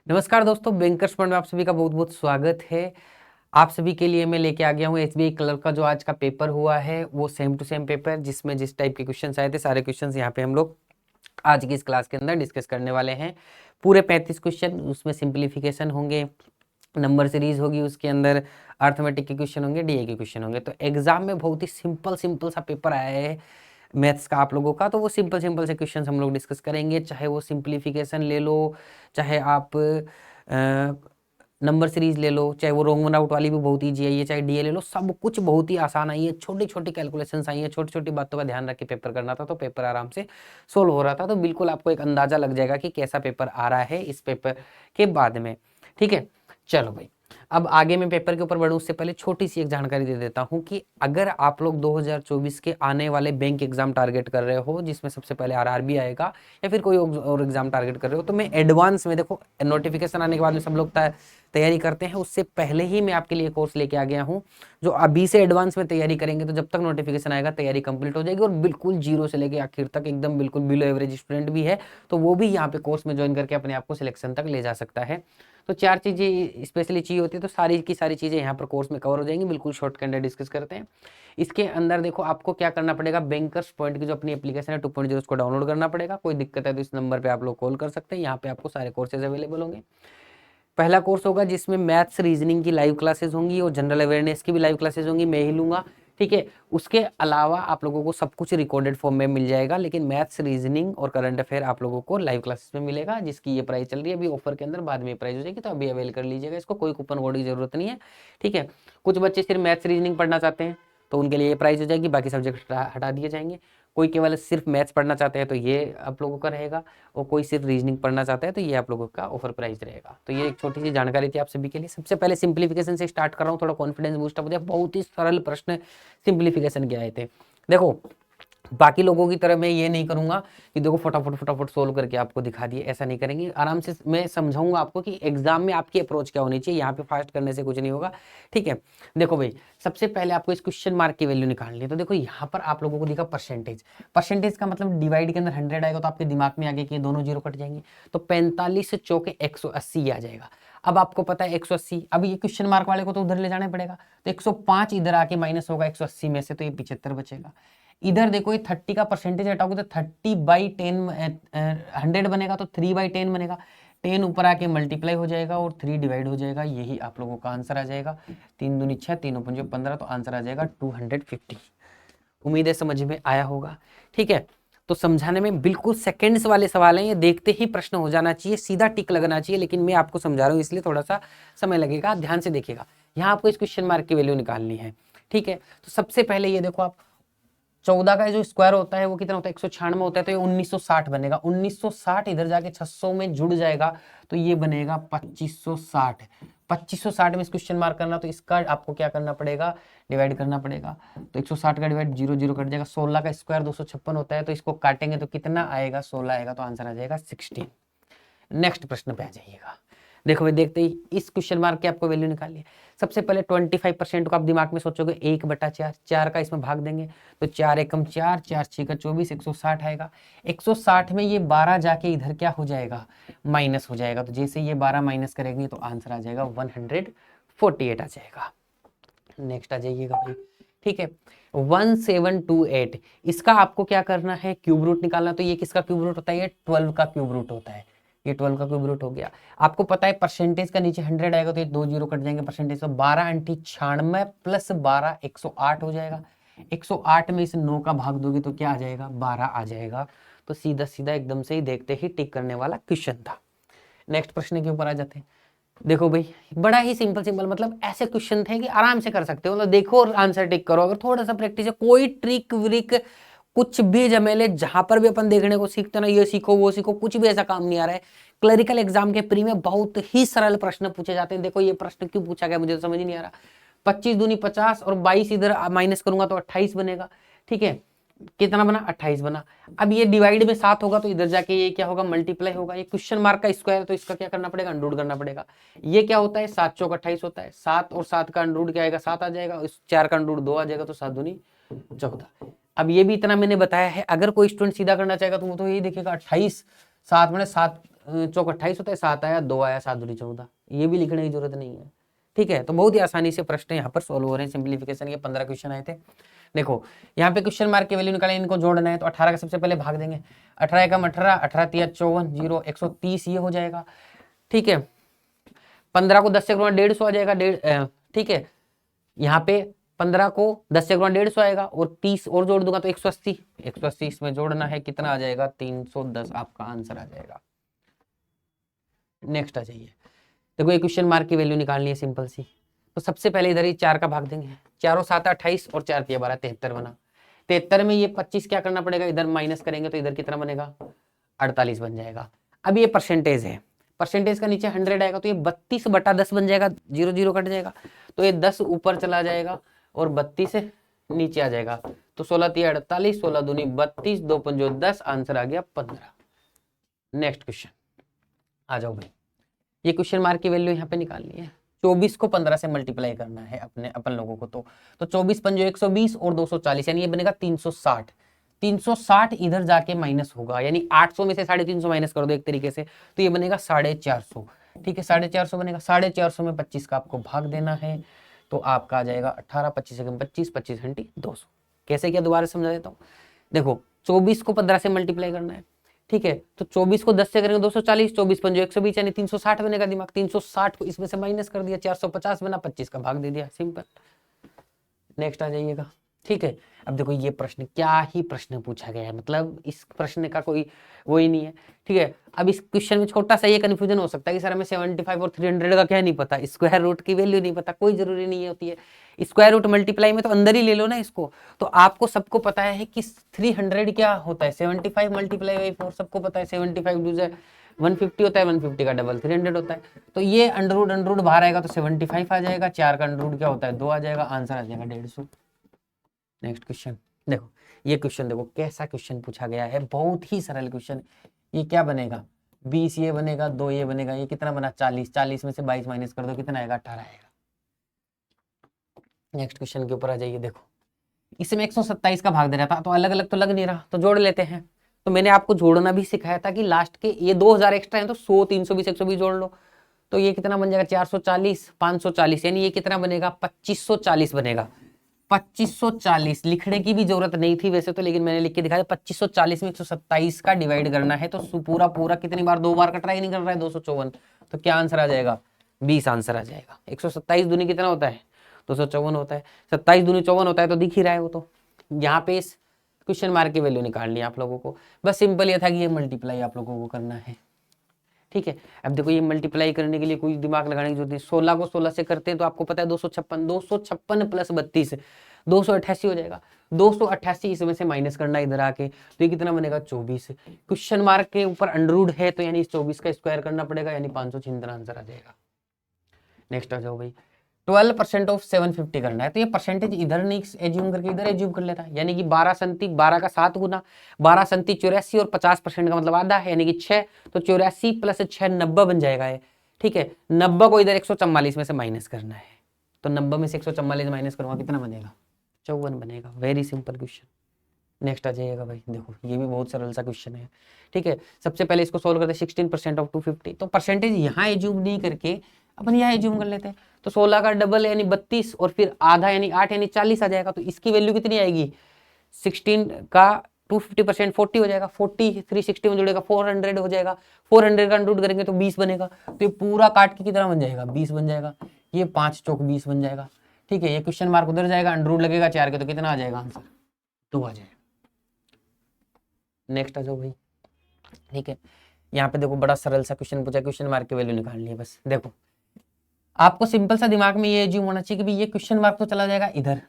नमस्कार दोस्तों, bankers fund में आप सभी का बहुत बहुत स्वागत है। आप सभी के लिए मैं लेके आ गया हूँ एसबीआई क्लर्क का जो आज का पेपर हुआ है वो सेम टू सेम पेपर, जिसमें जिस टाइप के क्वेश्चंस आए थे सारे क्वेश्चंस यहाँ पे हम लोग आज की इस क्लास के अंदर डिस्कस करने वाले हैं। पूरे 35 क्वेश्चन, उसमें सिंप्लीफिकेशन होंगे, नंबर सीरीज होगी, उसके अंदर अर्थमेटिक के क्वेश्चन होंगे, डीए के क्वेश्चन होंगे। तो एग्जाम में बहुत ही सिंपल सा पेपर आया है मैथ्स का आप लोगों का। तो वो सिंपल से क्वेश्चन हम लोग डिस्कस करेंगे, चाहे वो सिंप्लीफिकेशन ले लो, चाहे आप नंबर सीरीज ले लो, चाहे वो रोमन आउट वाली भी बहुत ईजी आई है, चाहे डीए ले लो, सब कुछ बहुत ही आसान आई है। छोटी छोटी कैलकुलेशंस आई है, छोटी छोटी बातों का ध्यान रख के पेपर करना था, तो पेपर आराम से सोल्व हो रहा था। तो बिल्कुल आपको एक अंदाजा लग जाएगा कि कैसा पेपर आ रहा है इस पेपर के बाद में। ठीक है, चलो भाई, अब आगे मैं पेपर के ऊपर बढ़ूं उससे पहले छोटी सी एक जानकारी दे देता हूं कि अगर आप लोग 2024 के आने वाले बैंक एग्जाम टारगेट कर रहे हो, जिसमें सबसे पहले आरआरबी आएगा या फिर कोई और एग्जाम टारगेट कर रहे हो, तो मैं एडवांस में, देखो नोटिफिकेशन आने के बाद में सब लोग तैयारी करते हैं, उससे पहले ही मैं आपके लिए कोर्स लेके आ गया हूं जो अभी से एडवांस में तैयारी करेंगे तो जब तक नोटिफिकेशन आएगा तैयारी कंप्लीट हो जाएगी, और बिल्कुल जीरो से लेके आखिर तक एकदम बिल्कुल बिलो एवरेज स्टूडेंट भी है तो वो भी यहाँ पे कोर्स में ज्वाइन करके अपने आप को सिलेक्शन तक ले जा सकता है। तो 4 चीज़ें स्पेशली चाहिए होती है, तो सारी की सारी चीज़ें यहाँ पर कोर्स में कवर हो जाएंगी। बिल्कुल शॉर्ट के अंदर डिस्कस करते हैं। इसके अंदर देखो आपको क्या करना पड़ेगा, बैंकर्स पॉइंट की जो अपनी एप्लीकेशन है 2.0 उसको डाउनलोड करना पड़ेगा। कोई दिक्कत है तो इस नंबर पे आप लोग कॉल कर सकते हैं, यहाँ पे आपको सारे कोर्सेज अवेलेबल होंगे। पहला कोर्स होगा जिसमें मैथ्स रीजनिंग की लाइव क्लासेस होंगी और जनरल अवेयरनेस की भी लाइव क्लासेस होंगी, मैं ही लूंगा। ठीक है, उसके अलावा आप लोगों को सब कुछ रिकॉर्डेड फॉर्म में मिल जाएगा, लेकिन मैथ्स रीजनिंग और करंट अफेयर आप लोगों को लाइव क्लासेस में मिलेगा, जिसकी ये प्राइस चल रही है अभी ऑफर के अंदर, बाद में प्राइस हो जाएगी, तो अभी अवेल कर लीजिएगा इसको, कोई कूपन कोड की जरूरत नहीं है। ठीक है, कुछ बच्चे सिर्फ मैथ्स रीजनिंग पढ़ना चाहते हैं तो उनके लिए ये प्राइस हो जाएगी, बाकी सब्जेक्ट हटा दिए जाएंगे। कोई केवल सिर्फ मैथ्स पढ़ना चाहते हैं तो ये आप लोगों का रहेगा, और कोई सिर्फ रीजनिंग पढ़ना चाहता है तो ये आप लोगों का ऑफर प्राइस रहेगा। तो ये एक छोटी सी जानकारी थी आप सभी के लिए। सबसे पहले सिंप्लीफिकेशन से स्टार्ट कर रहा हूँ, थोड़ा कॉन्फिडेंस बूस्ट अप हो जाए। बहुत ही सरल प्रश्न सिंप्लीफिकेशन के आए थे। देखो, बाकी लोगों की तरह मैं ये नहीं करूंगा कि देखो फटाफट सोल्व करके आपको दिखा दिए, ऐसा नहीं करेंगे। आराम से मैं समझाऊंगा आपको कि एग्जाम में आपकी अप्रोच क्या होनी चाहिए, यहाँ पे फास्ट करने से कुछ नहीं होगा। ठीक है, देखो भाई, सबसे पहले आपको इस क्वेश्चन मार्क की वैल्यू निकालनी है। तो देखो यहाँ पर आप लोगों को दिखा परसेंटेज, परसेंटेज का मतलब डिवाइड के अंदर 100 आएगा तो आपके दिमाग में आगे कि दोनों जीरो कट जाएंगे, तो 45 से चौके 180 आ जाएगा। अब आपको पता है 180, अब ये क्वेश्चन मार्क वाले को तो उधर ले जाना पड़ेगा, तो 105 इधर आके माइनस होगा 180 में से, तो ये 75 बचेगा। इधर देखो ये 30 का परसेंटेज हटाओगे तो 30/10 100 बनेगा, तो 3/10 बनेगा। 10 ऊपर आके मल्टीप्लाई हो जाएगा और 3 डिवाइड हो जाएगा, यही आप लोगों का आंसर आ जाएगा। 3 दूनी 6, 3 पंजे 15, तो आंसर आ जाएगा 250। उम्मीद है समझ में आया होगा। ठीक है, तो समझाने में बिल्कुल सेकंड्स वाले सवाल हैं, ये देखते ही प्रश्न हो जाना चाहिए, सीधा टिक लगना चाहिए, लेकिन मैं आपको समझा रहा हूँ इसलिए थोड़ा सा समय लगेगा, ध्यान से देखिएगा। यहाँ आपको इस क्वेश्चन मार्क की वैल्यू निकालनी है। ठीक है, तो सबसे पहले ये देखो, आप 14 का जो स्क्वायर होता है वो कितना होता है, 196 होता है, तो ये 1960 बनेगा। 1960 इधर जाके 600 में जुड़ जाएगा तो ये बनेगा 2560। 2560 में इस क्वेश्चन मार्क करना, तो इसका आपको क्या करना पड़ेगा, डिवाइड करना पड़ेगा। तो 160 का डिवाइड 0 0 कट जाएगा। 16 का स्क्वायर 256 होता है, तो इसको काटेंगे तो कितना आएगा, 16 आएगा, तो आंसर आ जाएगा 16। नेक्स्ट प्रश्न पे आ जाइएगा। देखो भाई, देखते ही इस क्वेश्चन मार्क की आपको वैल्यू निकालनी है। सबसे पहले 25% को आप दिमाग में सोचोगे 1/4, 4 का इसमें भाग देंगे तो 4 एकम 4, 4 6 24, 160 आएगा। 160 में ये 12 जाके इधर क्या हो जाएगा, माइनस हो जाएगा, तो जैसे ये 12 माइनस करेंगे तो आंसर आ जाएगा 148 आ जाएगा। नेक्स्ट आ जाइएगा भाई। ठीक है, 1728, इसका आपको क्या करना है, क्यूब रूट निकालना। तो ये किसका क्यूब रूट होता है, ये 12 का क्यूब रूट होता है, ये 12 का क्यूब रूट हो गया। आपको पता है परसेंटेज का नीचे 100 आएगा तो ये 2 जीरो कट जाएंगे परसेंटेज, तो 12 × 96 प्लस 12 108 हो जाएगा। 108 में इस 9 का भाग दोगे तो क्या आ जाएगा, 12 आ जाएगा। तो सीधा सीधा एकदम से ही देखते ही टिक करने वाला क्वेश्चन था। नेक्स्ट प्रश्न के ऊपर आ जाते हैं। देखो भाई, बड़ा ही सिंपल मतलब ऐसे क्वेश्चन थे कि आराम से कर सकते हो, मतलब देखो और आंसर टिक करो। अगर थोड़ा सा प्रैक्टिस है, कोई ट्रिक व्रिक कुछ भी झमेले, जहां पर भी अपन देखने को सीखते ना, ये सीखो वो सीखो, कुछ भी ऐसा काम नहीं आ रहा है। क्लरिकल एग्जाम के प्री में बहुत ही सरल प्रश्न पूछे जाते हैं। देखो ये प्रश्न क्यों पूछा गया मुझे तो समझ नहीं आ रहा। 25 दूनी 50 और 22 इधर माइनस करूंगा तो 28 बनेगा। ठीक है, कितना बना, 28 बना। अब ये डिवाइड में 7 होगा तो इधर जाके ये क्या होगा, मल्टीप्लाई होगा। ये क्वेश्चन मार्क का स्क्वायर है तो इसका क्या करना पड़ेगा, अंडरूट करना पड़ेगा। ये क्या होता है, 7 चौक 28 होता है। 7 और 7 का अंडरूट क्या आएगा, 7 आ जाएगा। इस 4 का अंडरूट 2 आ जाएगा, तो 7 दूनी 14। अब ये भी इतना मैंने बताया है, अगर कोई स्टूडेंट सीधा करना चाहेगा तो वो तो यही देखेगा 28, 7 में 7 चौक 28 होता है, 7 आया, 2 आया, 7 दूनी 14, ये भी लिखने की जरूरत नहीं है। ठीक है, तो बहुत ही आसानी से प्रश्न यहाँ पर सोल्व हो रहे हैं। सिंप्लीफिकेशन के 15 क्वेश्चन आए थे। देखो यहाँ पे क्वेश्चन मार्क की वैल्यू निकालें, इनको जोड़ना है तो 18 का सबसे पहले भाग देंगे। 18 एकम 18, 18 तिया 54, 0 130 ये हो जाएगा। ठीक है, 15 को 10 से गुणा 150 आ जाएगा, ठीक है, यहाँ पे 15 को 10 से गुणा 150 आएगा और 30 और जोड़ दूंगा तो 180, 180 इसमें जोड़ना है, कितना आ जाएगा 310 आपका आंसर आ जाएगा। नेक्स्ट आ जाइए, देखो ये क्वेश्चन मार्क की वैल्यू निकालनी है सिंपल सी। तो सबसे पहले इधर ही 4 का भाग देंगे, 4 7 28 और 4 3 12 73 बना। 73 में ये 25 क्या करना पड़ेगा, इधर माइनस करेंगे तो इधर कितना बनेगा 48 बन जाएगा। अब ये परसेंटेज है, परसेंटेज का नीचे 100 आएगा तो ये 32/10 बन जाएगा, 0 0 कट जाएगा तो ये 10 ऊपर चला जाएगा और 32 नीचे आ जाएगा। तो 16 3 48, 16 दूनी 32, 2 पंजो 10, आंसर आ गया 15। नेक्स्ट क्वेश्चन आ जाओ भाई, ये क्वेश्चन मार्क की वैल्यू यहाँ पे निकालनी है। 24 को 15 से मल्टीप्लाई करना है अपन लोगों को। तो 24 पंजो 120 और 240 यानी ये बनेगा 360। 360 इधर जाके माइनस होगा, यानी 800 में से 350 माइनस कर दो एक तरीके से, तो ये बनेगा 450। ठीक है, 450 बनेगा। 450 में 25 का आपको भाग देना है तो आपका आ जाएगा 18, 25 25, 25 घंटी 200। कैसे क्या दोबारा समझा देता हूँ। देखो 24 को 15 से मल्टीप्लाई करना है, ठीक है, तो 24 को 10 से करेंगे 240, 24 पंजो 120 यानी 360 बनेगा दिमाग। 360 को इसमें से माइनस कर दिया, 450 बना, 25 का भाग दे दिया, सिंपल। नेक्स्ट आ जाइएगा। ठीक है, अब देखो ये प्रश्न क्या ही प्रश्न पूछा गया है, मतलब इस प्रश्न का कोई वो ही नहीं है। ठीक है, अब इस क्वेश्चन में छोटा सा ये कंफ्यूजन हो सकता है कि सर हमें 75 और 300 का क्या नहीं पता, स्क्वायर रूट की वैल्यू नहीं पता। कोई जरूरी नहीं होती है, स्क्वायर रूट मल्टीप्लाई में तो अंदर ही ले लो ना इसको। तो आपको सबको पता है कि 300 क्या होता है, 75 मल्टीप्लाई बाई 4 सबको पता है। 75 दूसरा 150 होता है, 150 का डबल 300 होता है। तो ये अंडर रूट बाहर आएगा तो 75 आ जाएगा, 4 का अंडर रूट क्या होता है 2 आ जाएगा, आंसर आ जाएगा 150। नेक्स्ट क्वेश्चन देखो, ये क्वेश्चन देखो कैसा क्वेश्चन पूछा गया है, बहुत ही सरल क्वेश्चन। ये क्या बनेगा 20 ये बनेगा, 2 ये बनेगा, ये कितना बना 40, 40 में से 22 माइनस कर दो कितना आएगा 18 आएगा। नेक्स्ट क्वेश्चन के ऊपर आ जाइए। देखो इसमें 127 का भाग दे रहा था तो अलग अलग तो लग नहीं रहा, तो जोड़ लेते हैं। तो मैंने आपको जोड़ना भी सिखाया था कि लास्ट के ये 2000 एक्स्ट्रा है तो 100 320 120 जोड़ लो तो ये कितना बन जाएगा 440 540, यानी ये कितना बनेगा 2540 बनेगा। 2540 लिखने की भी जरूरत नहीं थी वैसे तो, लेकिन मैंने लिख के दिखाया। 2540 में 127 का डिवाइड करना है तो पूरा पूरा कितनी बार 2 बार का ट्राई नहीं कर रहा है 254, तो क्या आंसर आ जाएगा 20 आंसर आ जाएगा। 127 दूनी कितना होता है 254 होता है, 27 दूनी 54 होता है, तो दिख ही रहा है वो। तो यहाँ पे इस क्वेश्चन मार्क की वैल्यू निकालनी है आप लोगों को। बस सिंपल ये था कि ये मल्टीप्लाई आप लोगों को करना है। ठीक है, अब देखो ये मल्टीप्लाई करने के लिए कोई दिमाग लगाने की जरूरत नहीं। 16 को 16 से करते हैं तो आपको पता है 256, 256 प्लस 32 288 हो जाएगा। 288 इसमें से माइनस करना इधर आके, तो ये कितना बनेगा 24। क्वेश्चन मार्क के ऊपर अंडररूट है तो यानी इस 24 का स्क्वायर करना पड़ेगा, यानी 576 आंसर आ जाएगा। नेक्स्ट आ जाओ भाई, 12% ऑफ 750 करना है, तो ये परसेंटेज इधर नहीं एज्यूम करके इधर एज्यूम कर लेता है, यानी कि 12 संति 12 का 7 गुना 12 संति 84 और 50% का मतलब आधा है, यानी कि 6, तो 84 प्लस 6 90 बन जाएगा ये। ठीक है, 90 को इधर 144 में से माइनस करना है, तो 90 में से 144 माइनस करूंगा कितना बनेगा 54 बनेगा। Very simple question. नेक्स्ट आ जाइएगा भाई, देखो ये भी बहुत सरल सा क्वेश्चन है। ठीक है, सबसे पहले इसको सोल्व करते हैं। 16% ऑफ 250, तो परसेंटेज यहाँ एज्यूम नहीं करके अपन यहाँ एज्यूम कर लेते हैं। तो 16 का डबल यानी 32 और फिर आधा यानी 8 यानी 40 आ जाएगा, तो इसकी वैल्यू कितनी आएगी 16 का 250% 40 हो जाएगा। 40 360 में जुड़ेगा 400 हो जाएगा, 400 का अंडर रूट करेंगे तो 20 बनेगा, तो ये पूरा काट के कितना बन जाएगा 20 बन जाएगा। ये 5 चौक 20 बन जाएगा। ठीक है, ये क्वेश्चन मार्क उधर जाएगा, अंडर रूट लगेगा 4 के, तो कितना आ जाएगा आंसर 2 आ जाएगा। नेक्स्ट आ जाओ भाई। ठीक है, यहाँ पे देखो बड़ा सरल सा क्वेश्चन पूछा, क्वेश्चन मार्क की वैल्यू निकालनी है। बस देखो आपको सिंपल सा दिमाग में ये एज्यूम होना चाहिए कि भाई ये क्वेश्चन मार्क तो चला जाएगा इधर,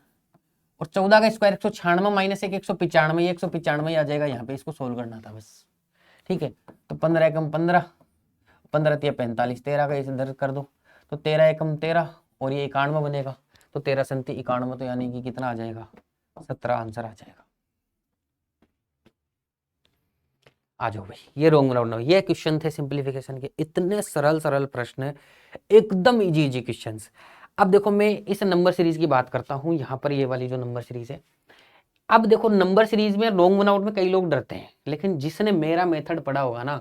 और 14 का स्क्वायर 196 माइनस 1 195, ये 195 आ जाएगा यहाँ पे, इसको सोल्व करना था बस। ठीक है, तो 15 एकम 15, 15 तिया 45, 13 का इधर कर दो तो 13 एकम 13 और ये 91 बनेगा, तो 13 संति 91, तो यानी कि कितना आ जाएगा 17 आंसर आ जाएगा। आ जाओ भाई, ये रोंग राउंड, ये क्वेश्चन थे सिंप्लीफिकेशन के, इतने सरल सरल प्रश्न, एकदम इजी इजी क्वेश्चंस। अब देखो मैं इस नंबर सीरीज की बात करता हूं, यहाँ पर ये वाली जो नंबर सीरीज है। अब देखो नंबर सीरीज में रोंग वन आउट में कई लोग डरते हैं, लेकिन जिसने मेरा मेथड पढ़ा होगा ना,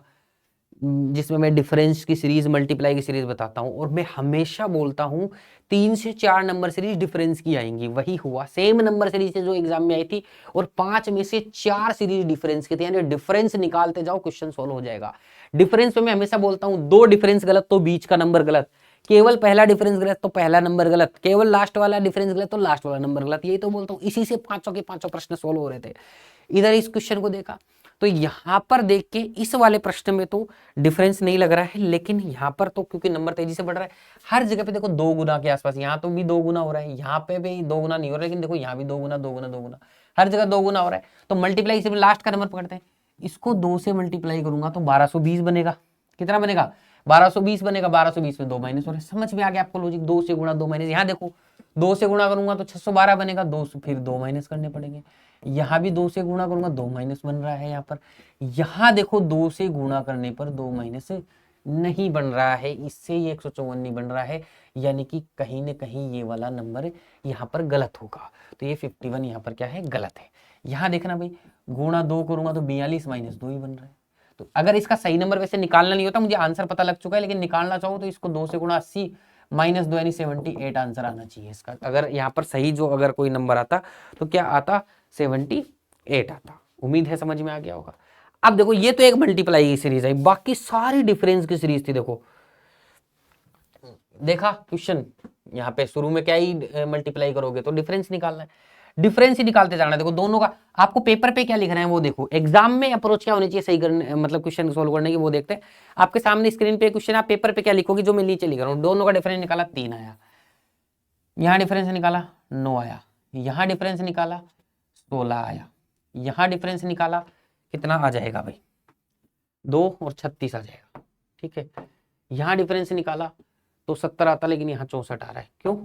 जिसमें मैं डिफरेंस की सीरीज, मल्टीप्लाई की सीरीज बताता हूं, और मैं हमेशा बोलता हूं 3 से 4 नंबर सीरीज डिफरेंस की आएंगी। वही हुआ, सेम नंबर सीरीज से जो एग्जाम में आई थी, और 5 में से 4 सीरीज डिफरेंस की थी, यानी डिफरेंस निकालते जाओ, क्वेश्चन सोल्व हो जाएगा। डिफरेंस में मैं हमेशा बोलता हूं 2 डिफरेंस गलत तो बीच का नंबर गलत, केवल पहला डिफरेंस गलत तो पहला नंबर गलत, केवल लास्ट वाला डिफरेंस गलत तो लास्ट वाला नंबर गलत। यही तो बोलता हूं, इसी से 5 के 5 प्रश्न सोल्व हो रहे थे। इधर इस क्वेश्चन को देखा तो यहां पर देख के इस वाले प्रश्न में तो डिफरेंस नहीं लग रहा है, लेकिन यहां पर तो क्योंकि नंबर तेजी से बढ़ रहा है, हर जगह पे देखो 2 गुना के आसपास, यहां तो भी 2 गुना हो रहा है, यहाँ पे भी 2 गुना नहीं हो रहा, लेकिन देखो यहाँ भी 2 गुना 2 गुना 2 गुना, हर जगह 2 गुना हो रहा है। तो मल्टीप्लाई, इसे लास्ट का नंबर पकड़ते हैं, इसको 2 से मल्टीप्लाई करूंगा तो 1220 बनेगा। कितना बनेगा? 1220 बनेगा। 1220 में 2 माइनस हो रहे, समझ में आ गया आपको लॉजिक? 2 से गुणा 2 माइनस, यहाँ देखो 2 से गुणा करूंगा तो 612 बनेगा, 2 फिर 2 माइनस करने पड़ेंगे। यहाँ भी 2 से गुणा करूंगा 2 माइनस बन रहा है यहाँ पर। यहाँ देखो 2 से गुणा करने पर 2 माइनस नहीं बन रहा है, इससे ये 154 नहीं बन रहा है, यानी कि कहीं ना कहीं ये वाला नंबर यहाँ पर गलत होगा। तो ये 51 यहाँ पर क्या है? गलत है। यहाँ देखना भाई, गुणा 2 करूंगा तो 42 माइनस 2 ही बन रहा है। तो अगर इसका सही नंबर वैसे निकालना नहीं होता, मुझे आंसर पता लग चुका है, लेकिन निकालना चाहो तो इसको 2 से गुणा 80 माइनस 2 यानी 78 आंसर आना चाहिए इसका। अगर यहाँ पर सही जो अगर कोई नंबर आता तो क्या आता? 78 आता। उम्मीद है समझ में आ गया होगा। अब देखो ये तो एक मल्टीप्लाई की सीरीज है, बाकी सारी डिफरेंस की सीरीज थी। देखो देखा क्वेश्चन, यहाँ पे शुरू में क्या ही मल्टीप्लाई करोगे, तो डिफरेंस निकालना है, डिफरेंस ही निकालते जाना है। देखो दोनों का आपको पेपर पे क्या लिखना है वो देखो, एग्जाम में अप्रोच क्या होनी चाहिए सही करने, मतलब क्वेश्चन सोल्व करने की, वो देखते हैं। आपके सामने स्क्रीन पे क्वेश्चन, आप पेपर पे क्या लिखोगे जो मैं नीचे लिख रहा हूँ। दोनों का डिफरेंस निकाला 3 आया, यहाँ डिफरेंस निकाला 9 आया, यहाँ डिफरेंस निकाला 16 आया, यहाँ डिफरेंस निकाला कितना आ जाएगा भाई? 2 और 36 आ जाएगा। ठीक है, यहाँ डिफरेंस निकाला तो 70 आता, लेकिन यहाँ 64 आ रहा है। क्यों?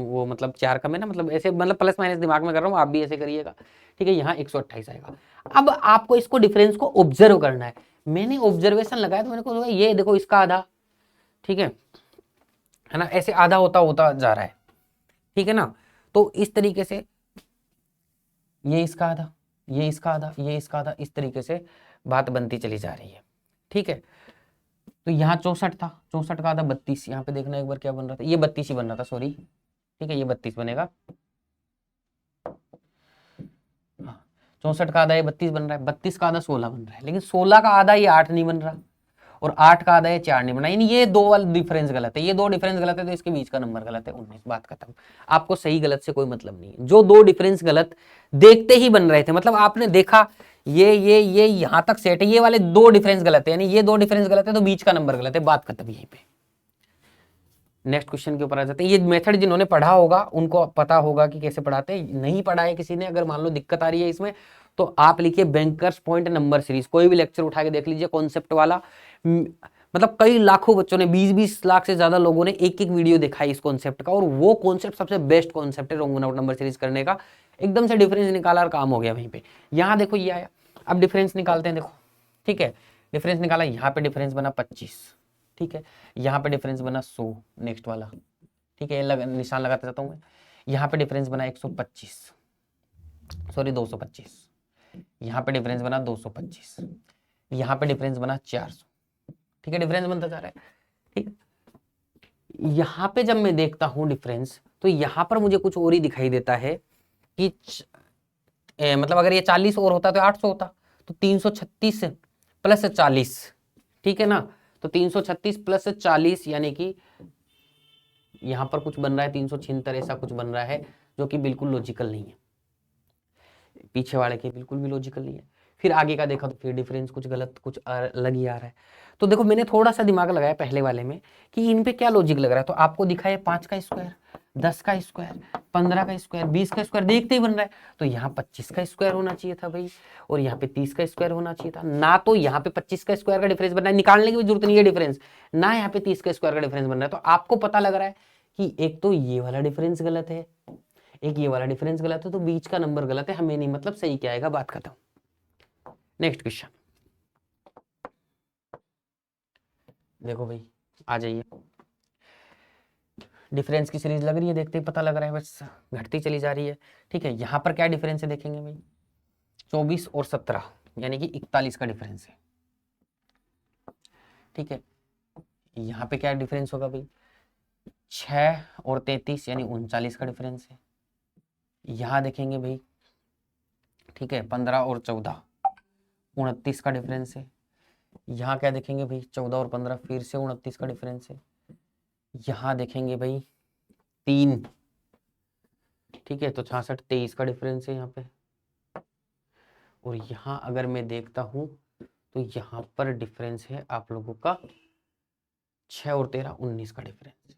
वो मतलब 4 कम है ना, मतलब ऐसे, मतलब प्लस माइनस दिमाग में कर रहा हूँ, आप भी ऐसे करिएगा। ठीक है, यहाँ 128 आएगा। अब आपको इसको डिफरेंस को ऑब्जर्व करना है। मैंने ऑब्जर्वेशन लगाया तो मैंने को ये देखो इसका आधा, ठीक है ना, ऐसे आधा होता होता जा रहा है। ठीक है ना, तो इस तरीके से ये इसका आधा, ये इसका आधा, ये इसका आधा, इस तरीके से बात बनती चली जा रही है। ठीक है, तो यहाँ 64 था, 64 का आधा 32, यहाँ पे देखना एक बार क्या बन रहा था, ये 32 ही बन रहा था, सॉरी। ठीक है, ये 32 बनेगा, 64 का आधा ये 32 बन रहा है, 32 का आधा 16 बन रहा है, लेकिन 16 का आधा ये 8 नहीं बन रहा, और 8 का आधा ये 4 नहीं बना, यानी ये 2 वाला डिफरेंस गलत है, ये 2 डिफरेंस गलत है, तो इसके बीच का नंबर गलत है 19। बात खत्म। आपको सही गलत से कोई मतलब नहीं है, जो 2 डिफरेंस गलत देखते ही बन रहे थे, मतलब आपने देखा ये यहां तक सेट है, ये वाले 2 डिफरेंस गलत है, यानी ये 2 डिफरेंस गलत है, तो बीच का नंबर गलत है। बात खत्म यहीं पे। नेक्स्ट क्वेश्चन के ऊपर आ जाते हैं। ये मेथड जिन्होंने पढ़ा होगा उनको पता होगा कि कैसे पढ़ाते हैं, नहीं पढ़ा है किसी ने, अगर मान लो दिक्कत आ रही है इसमें, तो आप लिखिए बैंकर्स पॉइंट नंबर सीरीज, कोई भी लेक्चर उठा के देख लीजिए कॉन्सेप्ट वाला। मतलब कई लाखों बच्चों ने, 20-20 लाख से ज्यादा लोगों ने एक एक वीडियो देखा है इस कॉन्सेप्ट का, और वो कॉन्सेप्ट सबसे बेस्ट कॉन्सेप्ट है रोंग नंबर सीरीज करने का। एकदम से डिफरेंस निकाला और काम हो गया वहीं पे। यहाँ देखो ये आया, अब डिफरेंस निकालते हैं। देखो ठीक है, डिफरेंस निकाला, यहाँ पे डिफरेंस बना 25, ठीक है, यहाँ पे डिफरेंस बना 100, नेक्स्ट वाला, ठीक है, निशान लगाते जाता हूँ मैं। यहाँ पे डिफरेंस बना 125, सॉरी 225, यहाँ पे डिफरेंस बना 225, यहाँ पे डिफरेंस बना 400। ठीक है, डिफरेंस बनता जा रहा है। ठीक, यहाँ पे जब मैं देखता हूँ डिफरेंस, तो यहाँ पर मुझे कुछ और ही दिखाई देता है कि मतलब अगर ये 40 और होता तो 800 होता, तो 336 प्लस 40, ठीक है ना, तो 336 प्लस 40 यानी कि यहां पर कुछ बन रहा है 376, ऐसा कुछ बन रहा है, जो कि बिल्कुल लॉजिकल नहीं है, पीछे वाले के बिल्कुल भी लॉजिकल नहीं है। फिर आगे का देखा तो फिर डिफरेंस कुछ गलत, कुछ अलग ही आ रहा है। तो देखो मैंने थोड़ा सा दिमाग लगाया पहले वाले में कि इन पे क्या लॉजिक लग रहा है, तो आपको दिखा है 5 का स्क्वायर, 10 का स्क्वायर, 15 का स्क्वायर, 20 का स्क्वायर, देखते ही बन रहा है, तो यहाँ 25 का स्क्वायर होना चाहिए था भाई, और यहाँ पे 30 का स्क्वायर होना चाहिए था ना। तो यहाँ पे 25 का स्क्वायर का डिफरेंस बनना है, निकालने की भी जरूरत नहीं है डिफरेंस ना, यहाँ पे 30 का स्क्वायर का डिफरेंस बन रहा है। तो आपको पता लग रहा है कि एक तो ये वाला डिफरेंस गलत है, एक ये वाला डिफरेंस गलत है, तो बीच का नंबर गलत है, हमें नहीं मतलब सही क्या आएगा। बात खत्म। नेक्स्ट क्वेश्चन देखो भाई, आ जाइए। डिफरेंस की सीरीज लग रही है, देखते ही पता लग रहा है, बस घटती चली जा रही है। ठीक है, यहाँ पर क्या डिफरेंस है देखेंगे भाई, 24 और 17 यानी कि 41 का डिफरेंस है। ठीक है, यहाँ पे क्या डिफरेंस होगा भाई, 6 और 33 यानी 39 का डिफरेंस है। यहाँ देखेंगे भाई, ठीक है, 15 और 14 29 का डिफरेंस है। यहाँ क्या देखेंगे भाई, 14 और 15 फिर से 29 का डिफरेंस है। यहाँ देखेंगे भाई 3, ठीक है, तो 66 23 का डिफरेंस है यहाँ पे। और यहाँ अगर मैं देखता हूँ तो यहाँ पर डिफरेंस है आप लोगों का 6 और 13 19 का डिफरेंस है।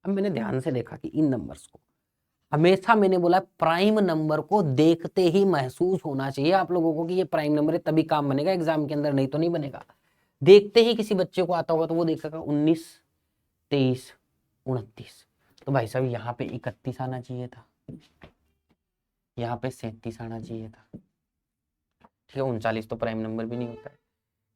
अब मैंने ध्यान से देखा कि इन नंबर्स को, हमेशा मैंने बोला प्राइम नंबर को देखते ही महसूस होना चाहिए आप लोगों को कि ये प्राइम नंबर है, तभी काम बनेगा एग्जाम के अंदर, नहीं तो नहीं बनेगा। देखते ही किसी बच्चे को आता होगा तो वो देखेगा 19 23 29, तो भाई साहब यहाँ पे 31 आना चाहिए था, यहाँ पे 37 आना चाहिए था, ठीक है, 39 तो प्राइम नंबर भी नहीं होता है,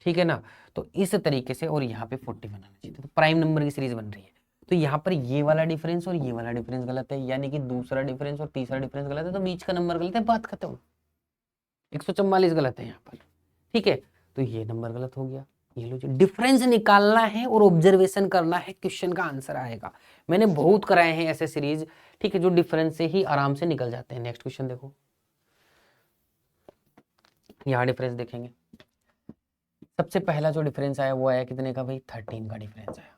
ठीक है ना। तो इस तरीके से, और यहाँ पे 41 आना चाहिए था, तो प्राइम नंबर की सीरीज बन रही है। तो यहाँ पर ये वाला डिफरेंस और ये वाला डिफरेंस गलत है, यानी कि दूसरा डिफरेंस और तीसरा डिफरेंस गलत है, तो बीच का नंबर गलत है, बात खत्म। 144 गलत है यहाँ पर, ठीक है, तो ये नंबर गलत हो गया। ये लो जी, डिफरेंस निकालना है और ऑब्जर्वेशन करना है, क्वेश्चन का आंसर आएगा। मैंने बहुत कराए हैं ऐसे सीरीज, ठीक है, जो डिफरेंस से ही आराम से निकल जाते हैं। नेक्स्ट क्वेश्चन देखो, यहाँ डिफरेंस देखेंगे, सबसे पहला जो डिफरेंस आया वो आया कितने का भाई, 13 का डिफरेंस आया।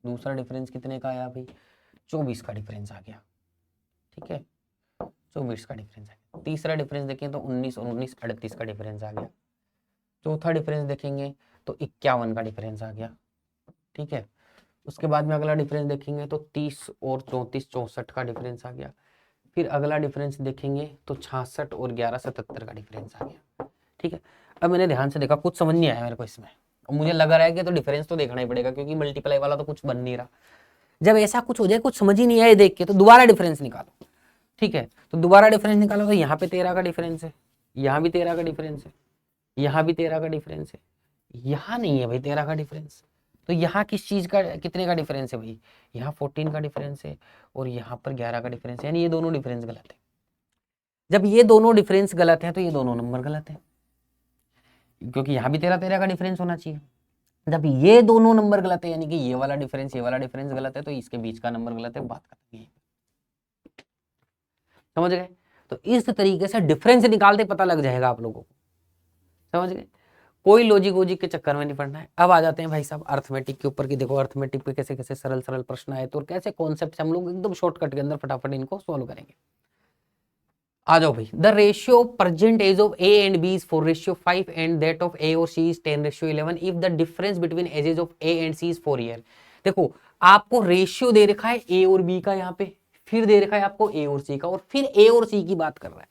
दूसरा डिफरेंस कितने का आया भाई, 24 का डिफरेंस आ गया, ठीक है, 24 का डिफरेंस आ गया। तीसरा डिफरेंस देखें तो 19 और 19 38 का डिफरेंस आ गया। चौथा डिफरेंस देखेंगे तो 51 का डिफरेंस आ गया, ठीक है। उसके बाद में अगला डिफरेंस देखेंगे तो 30 और 34 64 का डिफरेंस आ गया। फिर अगला डिफरेंस देखेंगे तो 66 और 11 77 का डिफरेंस आ गया, ठीक है। अब मैंने ध्यान से देखा, कुछ समझ नहीं आया मेरे को इसमें, और मुझे लग रहा है कि तो डिफरेंस तो देखना ही पड़ेगा, क्योंकि मल्टीप्लाई वाला तो कुछ बन नहीं रहा। जब ऐसा कुछ हो जाए, कुछ समझ ही नहीं आए देख के, तो दोबारा डिफरेंस निकालो, ठीक है। तो दोबारा डिफरेंस निकालो तो यहाँ पे 13 का डिफरेंस है, यहाँ भी 13 का डिफरेंस है, यहाँ भी 13 का डिफरेंस है, यहाँ नहीं है भाई 13 का डिफरेंस। तो यहाँ किस चीज का, कितने का डिफरेंस है भाई, यहाँ 14 का डिफरेंस है और यहाँ पर 11 का डिफरेंस है, यानी ये दोनों डिफरेंस गलत है। जब ये दोनों डिफरेंस गलत है तो ये दोनों नंबर गलत है, क्योंकि यहाँ भी 13 13 का डिफरेंस होना चाहिए। जब ये दोनों नंबर गलत है, यानी कि ये वाला डिफरेंस गलत है, तो इसके बीच का नंबर गलत है, बात खत्म है। समझ गए? तो इस तरीके से डिफरेंस निकालते पता लग जाएगा आप लोगों को, समझ गए? कोई लॉजिक वोजिक के चक्कर में नहीं पड़ना है। अब आ जाते हैं भाई साहब अर्थमेटिक के ऊपर, की देखो अर्थमेटिक पे कैसे कैसे सरल सरल प्रश्न आए, तो कैसे कॉन्सेप्ट हम लोग एकदम शॉर्टकट के अंदर फटाफट इनको सोल्व करेंगे। आ जाओ भाई, the ratio present age of A and B is 4:5 and that of A और C is 10:11 if the difference between ages of A and C is 4 year. देखो आपको रेशियो दे रखा है ए और बी का, यहाँ पे फिर दे रखा है आपको ए और सी का, और फिर ए और सी की बात कर रहा है।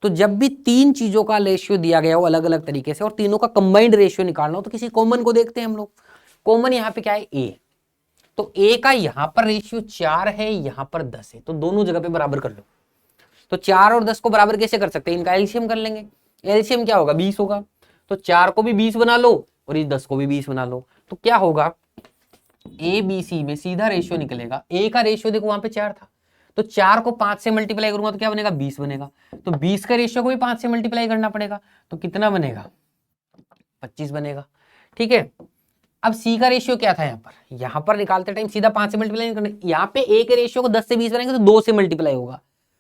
तो जब भी तीन चीजों का रेशियो दिया गया हो अलग अलग तरीके से, और तीनों का कंबाइंड रेशियो निकालना हो, तो किसी कॉमन को देखते हैं हम लोग। कॉमन यहाँ पे क्या है, ए। तो ए का यहाँ पर रेशियो 4 है, यहाँ पर 10 है, तो दोनों जगह पे बराबर कर लो। तो 4 और 10 को बराबर कैसे कर सकते हैं, इनका एलसीएम कर लेंगे। एलसीएम क्या होगा, 20 होगा। तो 4 को भी 20 बना लो और इस 10 को भी 20 बना लो, तो क्या होगा, ए बी सी में सीधा रेशियो निकलेगा। ए का रेशियो देखो वहां पे 4 था, तो 4 को 5 से मल्टीप्लाई करूंगा तो क्या बनेगा, 20 बनेगा। तो 20 का रेशियो को भी 5 से मल्टीप्लाई करना पड़ेगा, तो कितना बनेगा, 25 बनेगा, ठीक है। अब सी का रेशियो क्या था, यहाँ पर निकालते टाइम सीधा 5 से मल्टीप्लाई नहीं करना, यहाँ पे ए के रेशियो को 10 से 20 बनाएंगे तो 2 से मल्टीप्लाई होगा,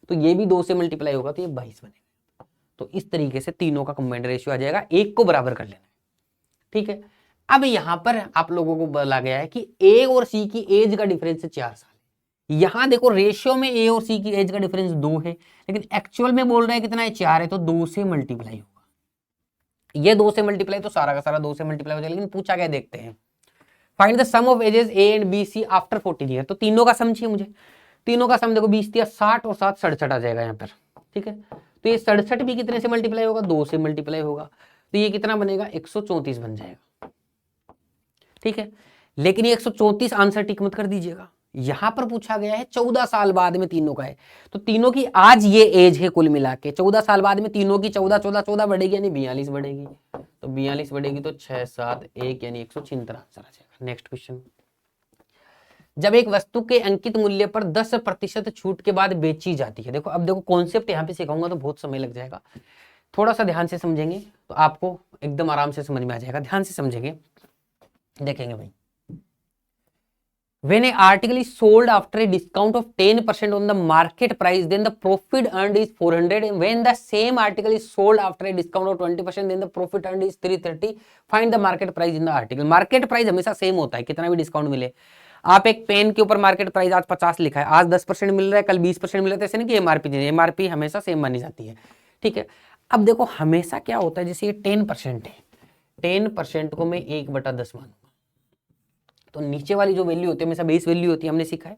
तो ये भी 2 से मल्टीप्लाई होगा, तो ये 22 बनेगा। तो इस तरीके से तीनों का कंबाइंड रेशियो आ जाएगा, एक को बराबर कर लेना है, ठीक है। अब यहां पर आप लोगों को बोला गया है कि ए और सी की एज का डिफरेंस 4 साल। यहां देखो रेशियो में ए और सी की एज का डिफरेंस 2 है, लेकिन एक्चुअल में बोल रहे हैं कितना है, 4 है, तो 2 से मल्टीप्लाई होगा। ये 2 से मल्टीप्लाई तो सारा का सारा 2 से मल्टीप्लाई हो जाएगा, लेकिन पूछा क्या देखते हैं, find the sum of ages A and B C after 14 year. तो तीनों का सम चाहिए मुझे। तीनों का सम देखो 20 दिया, 60 और 7 67 आ जाएगा यहाँ पर, ठीक है। तो ये 67 भी कितने से मल्टीप्लाई होगा, 2 से मल्टीप्लाई होगा, तो ये कितना बनेगा, 134 बन जाएगा, ठीक है। लेकिन ये 134 आंसर टिक मत कर दीजिएगा, यहां पर पूछा गया है 14 साल बाद में तीनों का है, तो तीनों की आज ये एज है कुल मिला के, 14 साल बाद में तीनों की 14 14 14 बढ़ेगी, यानी 42 बढ़ेगी। तो 42 बढ़ेगी तो 6 7 1 यानी 176 आंसर आ जाएगा। नेक्स्ट क्वेश्चन, जब एक वस्तु के अंकित मूल्य पर 10% छूट के बाद बेची जाती है, देखो अब देखो कॉन्सेप्ट यहाँ पे सिखाऊंगा तो बहुत समय लग जाएगा, थोड़ा सा ध्यान से समझेंगे तो आपको एकदम आराम से समझ में आ जाएगा। ध्यान से समझेंगे, देखेंगे भाई, when an article is sold after a discount of 10% on the market price, then the profit earned is 400, and when the same article is sold after a discount of 20%, then the profit earned is 330. Find the market price in the article. Market price हमेशा same होता है, कितना भी discount मिले। आप एक pen के ऊपर मार्केट प्राइस आज 50 लिखा है, आज 10% मिल रहा है, कल 20% मिल रहा है, ऐसे नहीं कि एमआरपी हमेशा सेम मानी जाती है, ठीक है। अब देखो हमेशा क्या होता है, जैसे ये 10% है, 10% को मैं 1/10 मानूंगा, तो नीचे वाली जो वैल्यू होती है हमेशा बेस वैल्यू होती है, हमने सीखा है,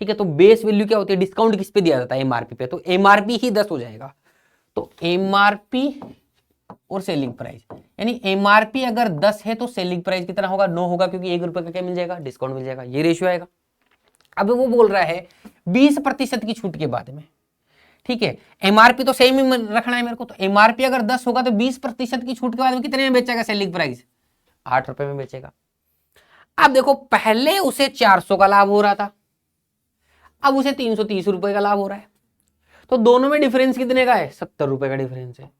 ठीक है। तो बेस वैल्यू क्या होती है, डिस्काउंट किस पे दिया जाता है, एमआरपी पे, तो एमआरपी ही 10 हो जाएगा। तो एमआरपी और सेलिंग प्राइस, यानी एमआरपी अगर 10 है तो सेलिंग प्राइस कितना होगा, 9 होगा, क्योंकि 1 रुपए का क्या मिल जाएगा, डिस्काउंट मिल जाएगा, ये रेशियो आएगा। अब वो बोल रहा है 20% की छूट के बाद में, ठीक है, एमआरपी तो सेम ही रखना है मेरे को, तो एमआरपी अगर 10 होगा तो 20% की छूट के बाद में कितने में बेचेगा सेलिंग प्राइस, 8 रुपए में बेचेगा। अब देखो पहले उसे 400 का लाभ हो रहा था, अब उसे 330 रुपए का लाभ हो रहा है, तो दोनों में डिफरेंस कितने का है, 70 रुपए का डिफरेंस है।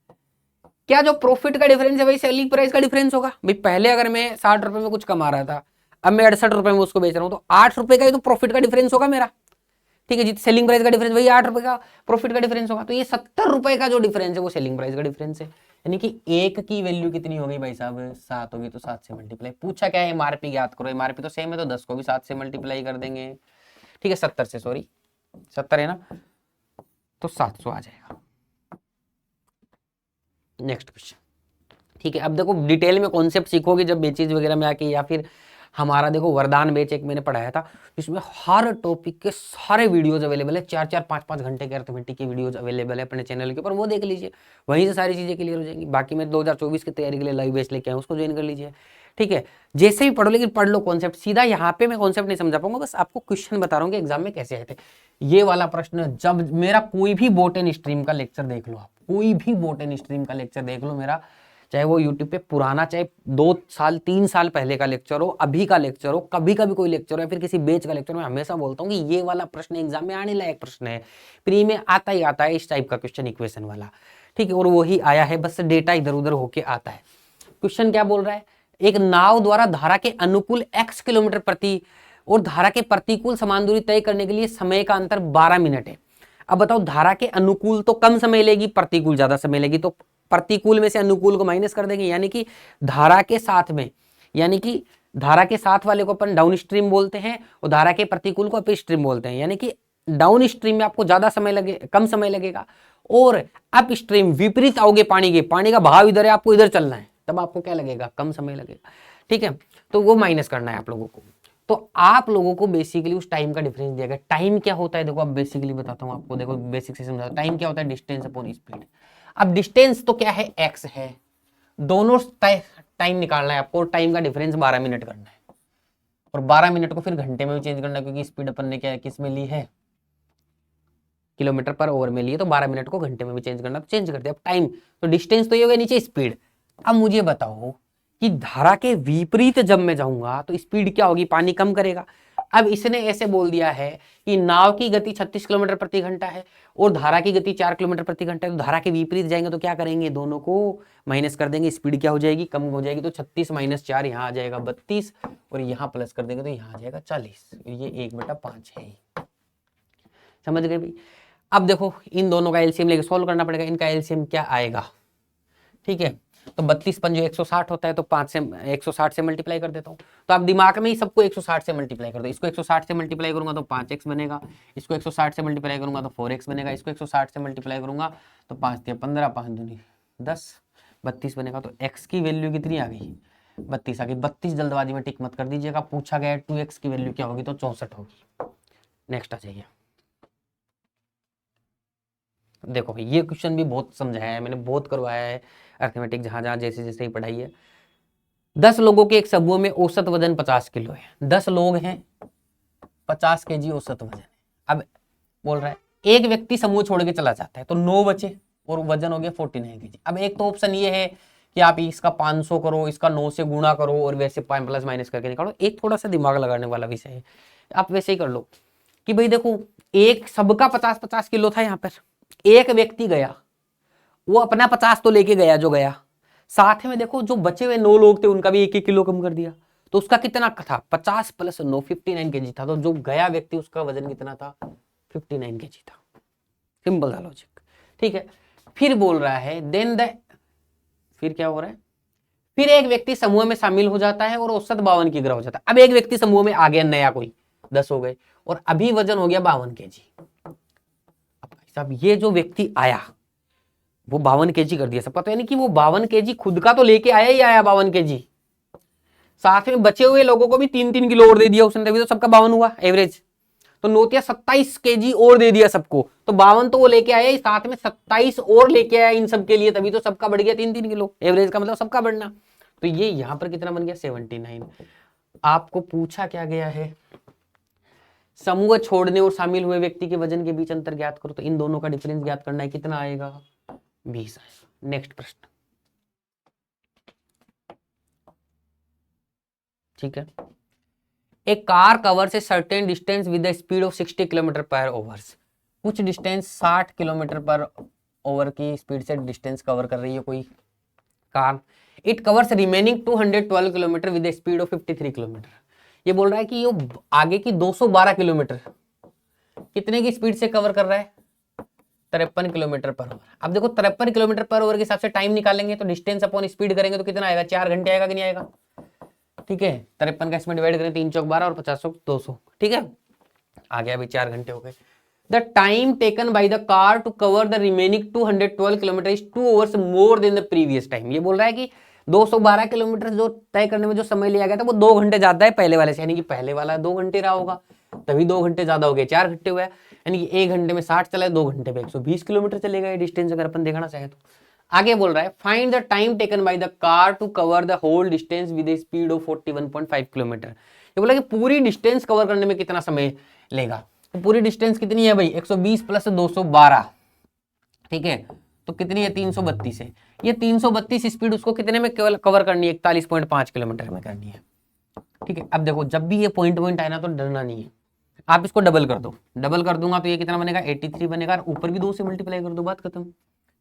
क्या जो प्रॉफिट का डिफरेंस है भाई सेलिंग प्राइस का डिफरेंस होगा। भाई पहले अगर मैं 60 रुपए में कुछ कमा रहा था, अब मैं 68 रुपए में उसको बेच रहा हूं, तो 8 रुपए का ही तो प्रॉफिट का डिफरेंस होगा मेरा, ठीक है जी। सेलिंग प्राइस का डिफरेंस वही 8 रुपए का प्रॉफिट का डिफरेंस होगा, तो ये 70 रुपए का जो डिफरेंस है वो सेलिंग प्राइस का डिफरेंस है। यानी कि एक की वैल्यू कितनी हो गई भाई साहब, 7 होगी, तो 7 से मल्टीप्लाई। पूछा क्या है, एमआरपी ज्ञात करो, एमआरपी तो सेम है, तो 10 को भी 7 से मल्टीप्लाई कर देंगे, ठीक है, 70 से, सॉरी 70 है ना, तो 700 आ जाएगा। नेक्स्ट क्वेश्चन, ठीक है। अब देखो डिटेल में कॉन्सेप्ट सीखोगे जब बेचेज वगैरह में आके, या फिर हमारा देखो वरदान बेच एक मैंने पढ़ाया था, जिसमें हर टॉपिक के सारे वीडियोज अवेलेबल है, 4-4, 5-5 घंटे के अर्थमेटिक के वीडियोज अवेलेबल है अपने चैनल के ऊपर, वो देख लीजिए, वहीं से सारी चीजें क्लियर हो जाएंगी। बाकी मैं 2024 की तैयारी के लिए लाइव बेच लेके आया, उसको ज्वाइन कर लीजिए, ठीक है। जैसे भी पढ़ो, लेकिन पढ़ लो कॉन्सेप्ट, सीधा यहाँ पे मैं कॉन्सेप्ट नहीं समझा पाऊंगा, बस आपको क्वेश्चन बता रहा हूँ कि एग्जाम में कैसे आए थे। ये वाला प्रश्न, जब मेरा कोई भी बॉटनी स्ट्रीम का लेक्चर देख लो आप, कोई भी बॉटनी स्ट्रीम का लेक्चर देख लो मेरा, चाहे वो यूट्यूब पे पुराना, चाहे 2 साल 3 साल पहले का लेक्चर हो, अभी का लेक्चर हो, कभी कभी कोई लेक्चर हो, या फिर किसी बेच का लेक्चर, मैं हमेशा बोलता हूँ कि ये वाला प्रश्न एग्जाम में आने लायक प्रश्न है, प्री में आता ही आता है इस टाइप का क्वेश्चन, इक्वेशन वाला, ठीक है। और वही आया है, बस डेटा इधर उधर होके आता है। क्वेश्चन क्या बोल रहा है, एक नाव द्वारा धारा के अनुकूल x किलोमीटर प्रति और धारा के प्रतिकूल समान दूरी तय करने के लिए समय का अंतर 12 मिनट है। अब बताओ, धारा के अनुकूल तो कम समय लेगी, प्रतिकूल ज्यादा समय लेगी, तो प्रतिकूल में से अनुकूल को माइनस कर देंगे, यानी कि धारा के साथ में, यानी कि धारा के साथ वाले को अपन डाउन स्ट्रीम बोलते हैं, और धारा के प्रतिकूल को अप स्ट्रीम बोलते हैं। यानी कि डाउन स्ट्रीम में आपको ज्यादा समय लगे, कम समय लगेगा, और अप स्ट्रीम विपरीत आओगे पानी के, पानी का बहाव इधर है, आपको इधर चलना है, तब आपको क्या लगेगा, कम समय लगेगा, ठीक है। तो वो माइनस करना है आप लोगों को। तो आप लोगों को बेसिकली उस टाइम का डिफरेंस दिया गया। टाइम क्या होता है, देखो अब बेसिकली बताता हूँ आपको, देखो बेसिक से समझा। टाइम क्या होता है, डिस्टेंस अपॉन स्पीड। अब डिस्टेंस तो क्या है, x है, दोनों टाइम निकालना है आपको, टाइम का डिफरेंस 12 मिनट करना है, और 12 मिनट को फिर घंटे में भी चेंज करना है, क्योंकि स्पीड अपन ने क्या किस में ली है, किलोमीटर पर ओवर में लिए, तो 12 मिनट को घंटे में भी चेंज करना, तो चेंज कर दिया। अब टाइम तो डिस्टेंस तो ये हो गया, नीचे स्पीड। अब मुझे बताओ कि धारा के विपरीत जब मैं जाऊंगा तो स्पीड क्या होगी, पानी कम करेगा। अब इसने ऐसे बोल दिया है कि नाव की गति 36 किलोमीटर प्रति घंटा है और धारा की गति 4 किलोमीटर प्रति घंटा है, तो धारा के विपरीत जाएंगे तो क्या करेंगे, दोनों को माइनस कर देंगे, स्पीड क्या हो जाएगी, कम हो जाएगी। तो 36 - 4 यहाँ आ जाएगा 32, और यहाँ प्लस कर देंगे तो यहाँ आ जाएगा 40, ये 1/5 है। समझ गए भाई। अब देखो इन दोनों का एलसीएम लेके सॉल्व करना पड़ेगा, इनका एलसीएम क्या आएगा, ठीक है। तो 32 पंजो 160 होता है, तो 5 से 160 से मल्टीप्लाई कर देता हूँ। तो आप दिमाग में ही सबको 160 से मल्टीप्लाई कर दो। इसको 160 से मल्टीप्लाई करूंगा तो 5x बनेगा, इसको 160 से मल्टीप्लाई करूंगा तो 4x बनेगा, इसको 160 से मल्टीप्लाई करूंगा तो 5 × 15 5 दूनी 10 32 बनेगा। तो x की वैल्यू कितनी आ गई, 32 आ गई। 32 जल्दबाजी में टिक मत कर दीजिएगा, पूछा गया 2x की वैल्यू क्या होगी, तो 64 होगी। नेक्स्ट आ जाइए। देखो भाई ये क्वेश्चन भी बहुत समझाया है मैंने, बहुत करवाया है अर्थमेटिक, जहां जहां जैसे जैसे ही पढ़ाई है। 10 लोगों के एक समूह में औसत वजन 50 किलो है। 10 लोग हैं, 50 kg औसत वजन है। अब बोल रहा है एक व्यक्ति समूह छोड़ के चला जाता है, तो 9 बचे और वजन हो गया 49 kg। अब एक तो ऑप्शन ये है कि आप इसका 500 करो, इसका 9 से गुणा करो और वैसे प्लस माइनस करके निकालो। एक थोड़ा सा दिमाग लगाने वाला विषय है, आप वैसे ही कर लो कि भाई देखो एक सबका 50-50 किलो था, यहाँ पर एक व्यक्ति गया, वो अपना 50 तो लेके गया जो गया, साथ में देखो जो बचे हुए 9 लोग थे उनका भी 1-1 किलो कम कर दिया, तो उसका कितना था 50 + 9 59 kg था। तो जो गया व्यक्ति उसका वजन कितना था 59 kg था। सिंपल सा लॉजिक, ठीक है। फिर बोल रहा है देन द, फिर क्या हो रहा है, फिर एक व्यक्ति समूह में शामिल हो जाता है और औसत 52 किग्रा हो जाता है। अब एक व्यक्ति समूह में आ गया नया, कोई 10 हो गए और अभी वजन हो गया 52 kg। अब भाई साहब ये जो व्यक्ति आया वो 52 kg कर दिया सबका, तो यानी कि वो 52 kg खुद का तो लेके आया ही आया 52 kg, साथ में बचे हुए लोगों को भी 3-3 किलो और दे दिया उसने, तभी तो सबका 52 हुआ एवरेज। तो नोतिया 27 kg और दे दिया सबको, तो 52 तो वो लेके आया, साथ में 27 और लेके आया इन सब के लिए, तभी तो सबका बढ़ गया 3-3 किलो एवरेज का मतलब सबका बढ़ना। तो ये यहां पर कितना बन गया 79। आपको पूछा क्या गया है, समूह छोड़ने और शामिल हुए व्यक्ति के वजन के बीच अंतर ज्ञात करो, तो इन दोनों का डिफरेंस ज्ञात करना है, कितना आएगा 20 आएगा। नेक्स्ट प्रश्न, ठीक है। ए कार कवर से certain distance with the speed of 60 km/h। कुछ डिस्टेंस 60 km/h की स्पीड से डिस्टेंस कवर कर रही है कोई car. It covers remaining 212 kilometre with the speed of 53 kilometre. ये बोल रहा है कि ये आगे की 212 किलोमीटर कितने की स्पीड से कवर कर रहा है 53 km/h। अब देखो 53 km/h के हिसाब से टाइम निकालेंगे तो डिस्टेंस अपॉन स्पीड करेंगे तो कितना आएगा 4 घंटे आएगा कि नहीं आएगा, ठीक है। 53 का इसमें डिवाइड करें 3 चौक 12 और 50 चौक 200, ठीक है। आ गया अभी 4 घंटे हो गए। The time taken by the car to cover the remaining 212 kilometre is 2 hours more than the previous time. ये बोल रहा है कि 212 किलोमीटर जो तय करने में जो समय लिया गया था वो 2 घंटे ज्यादा है पहले वाले से, यानी कि पहले वाला 2 घंटे रहा होगा, तभी 2 घंटे ज्यादा हो गए 4 घंटे हुआ, यानी कि 1 घंटे में 60 चला है, 2 घंटे में 120 किलोमीटर चलेगा ये डिस्टेंस, अगर अपन देखना चाहे तो। आगे बोल रहा है find the time taken by the car to cover the whole distance with a speed of 41.5 kilometre. ये बोला कि पूरी डिस्टेंस कवर करने में कितना समय लेगा, तो पूरी डिस्टेंस कितनी है भाई 120 + 212, ठीक है। तो कितनी है 332 है। ये 332 स्पीड उसको कितने में केवल कवर करनी है 41.5 किलोमीटर में करनी है, ठीक है। अब देखो जब भी ये पॉइंट आए ना तो डरना नहीं है, आप इसको डबल कर दो, डबल कर दूंगा तो ये कितना बनेगा 83 बनेगा, और ऊपर भी 2 से मल्टीप्लाई कर दो, बात खत्म,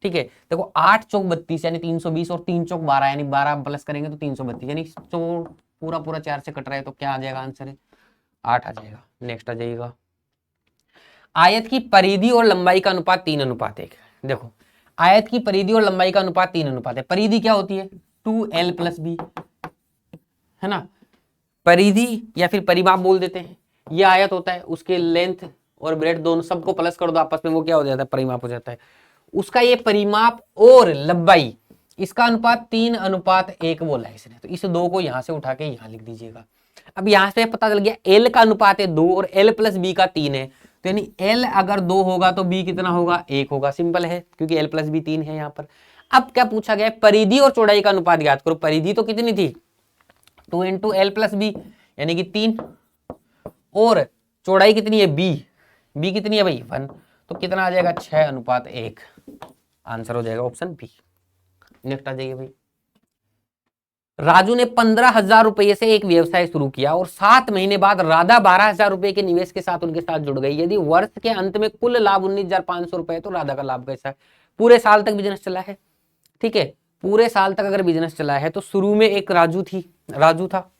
ठीक है। देखो 8 चौक 32 यानी 320 और 3 चौक 12 यानी 12 प्लस करेंगे तो 332, यानी तो पूरा 4 से कट रहा है तो क्या आ जाएगा आंसर है 8 आ जाएगा। नेक्स्ट आ जाइएगा, आयत की परिधि और लंबाई का अनुपात 3:1। देखो आयत की परिधि और लंबाई का अनुपात 3:1 है। परिधि क्या होती है 2l + b, है ना, परिधि या फिर परिमाप बोल देते हैं। ये आयत होता है, उसके लेंथ और ब्रेड दोनों सबको प्लस कर दो आपस में, वो क्या हो जाता है परिमाप हो जाता है। उसका ये परिमाप और लंबाई इसका अनुपात 3:1 बोला है इसने, तो इस 2 को यहां से उठा के यहां लिख दीजिएगा। अब यहां से पता चल गया l का अनुपात है 2 और l + b का 3 है, तो यानी l अगर 2 होगा तो b कितना होगा 1 होगा, सिंपल है क्योंकि l + b 3 है यहाँ पर। अब क्या पूछा गया है परिधि और चौड़ाई का अनुपात ज्ञात करो। परिधि तो कितनी थी 2 × l + b यानी कि 3, और चौड़ाई कितनी है b कितनी है भाई 1, तो कितना आ जाएगा 6:1, आंसर हो जाएगा ऑप्शन बी। नेक्स्ट आ जाइए भाई, राजू ने 15,000 रुपये से एक व्यवसाय शुरू किया और 7 महीने बाद राधा 12,000 रुपए के निवेश के साथ उनके साथ जुड़ गई। यदि वर्ष के अंत में कुल लाभ 19,500 रुपए है तो राधा का लाभ कैसा है। पूरे साल तक बिजनेस चला है, ठीक है, पूरे साल तक अगर बिजनेस चला है तो शुरू में एक राजू था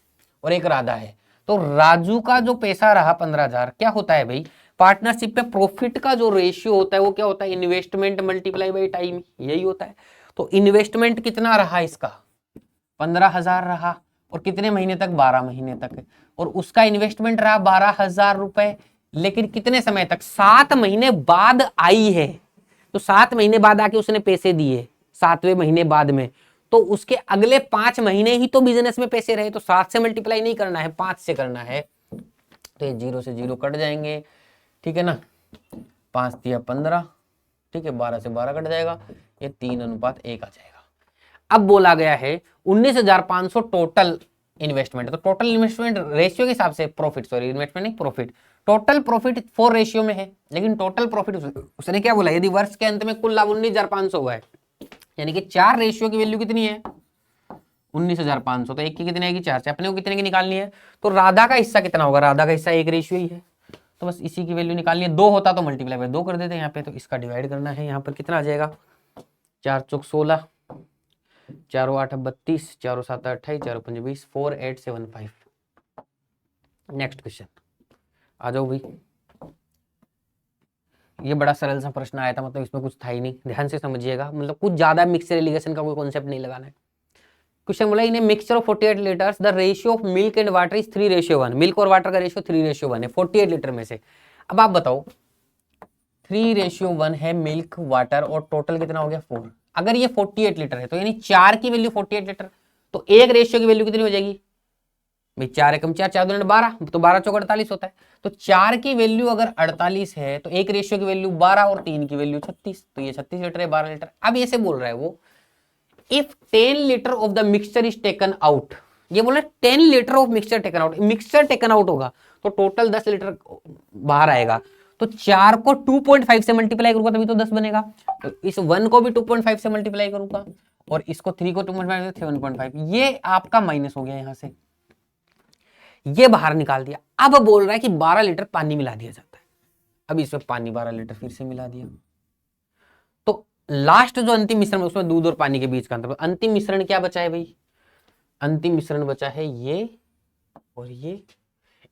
और एक राधा है, तो राजू का जो पैसा रहा 15,000 क्या होता है भाई पार्टनरशिप में प्रॉफिट का जो रेशियो होता है वो क्या होता है इन्वेस्टमेंट मल्टीप्लाई बाई टाइम, यही होता है। तो इन्वेस्टमेंट कितना रहा इसका 15,000 रहा, और कितने महीने तक 12 महीने तक, और उसका इन्वेस्टमेंट रहा 12,000 रुपए, लेकिन कितने समय तक 7 महीने बाद आई है, तो 7 महीने बाद आके उसने पैसे दिए 7वें महीने बाद में, तो उसके अगले 5 महीने ही तो बिजनेस में पैसे रहे, तो 7 से मल्टीप्लाई नहीं करना है 5 से करना है, तो ये 0 से 0 कट जाएंगे, ठीक है ना, 5 × 15, ठीक है, 12 से 12 कट जाएगा, ये 3:1 आ जाएगा। अब बोला गया है 19,500 टोटल इन्वेस्टमेंट, तो टोटल इन्वेस्टमेंट रेशियो के हिसाब से प्रॉफिट, सॉरी इन्वेस्टमेंट नहीं प्रॉफिट, टोटल प्रॉफिट 4 रेशियो में है, लेकिन टोटल प्रॉफिट उसने क्या बोला यदि वर्ष के अंत में कुल लाभ 19,500 हुआ है, यानी कि 4 रेशियो की वैल्यू कितनी है 19,500, तो एक की कितनी आएगी 4 से, अपने को कितने की निकालनी है, तो राधा का हिस्सा कितना होगा, राधा का हिस्सा 1 रेशियो ही है, तो बस इसी की वैल्यू निकालनी है। 2 होता तो मल्टीप्लाई बाय 2 कर देते हैं यहाँ पे, तो इसका डिवाइड करना है, यहाँ पर कितना आ जाएगा 4 चौक 16, 4 8 32, 4 7 28, 4 5 20, 4875, नेक्स्ट क्वेश्चन आ जाओ भाई। ये बड़ा सरल सा प्रश्न आया था, मतलब इसमें कुछ था ही नहीं, ध्यान से समझिएगा, मतलब कुछ ज्यादा मिक्सचर एलिगेशन का कोई कॉन्सेप्ट नहीं लगाना है। क्वेश्चन बोला in a mixture of 48 litres the ratio of milk and water is 3:1। Milk और वाटर का रेशियो 3:1 है 48 लीटर में से। अब आप बताओ 3:1 है मिल्क वाटर और टोटल कितना हो गया 4। अगर ये 48 लीटर है तो यानी 4 की वैल्यू 48 लीटर, तो एक रेशियो की वैल्यू कितनी हो जाएगी भाई, 4 एकम 4, 4 दूनी 12, तो 12 चौक 48 होता है। तो 4 की वैल्यू अगर 48 है तो एक रेशियो की वैल्यू 12 और 3 की वैल्यू 36, तो ये 36 लीटर है 12 लीटर। अब ऐसे बोल रहा है वो if 10 litre of the mixture is taken out, ये बोल रहा है 10 litre of mixture taken out, mixture taken out होगा तो टोटल 10 लीटर बाहर आएगा। तो 4 को 2.5 से मल्टीप्लाई करूंगा तभी तो 10 बनेगा, तो इस 1 को भी 2.5 से मल्टीप्लाई करूंगा और इसको 3 को 2.5 से 7.5, ये आपका माइनस हो गया यहां से, ये बाहर निकाल दिया। अब बोल रहा है कि 12 लीटर पानी मिला दिया जाता है। अब इसमें पानी 12 लीटर फिर से मिला दिया, तो लास्ट जो अंतिम मिश्रण है उसमें दूध और पानी के बीच का अंतर, अंतिम मिश्रण क्या बचा है भाई, अंतिम मिश्रण बचा है ये और ये,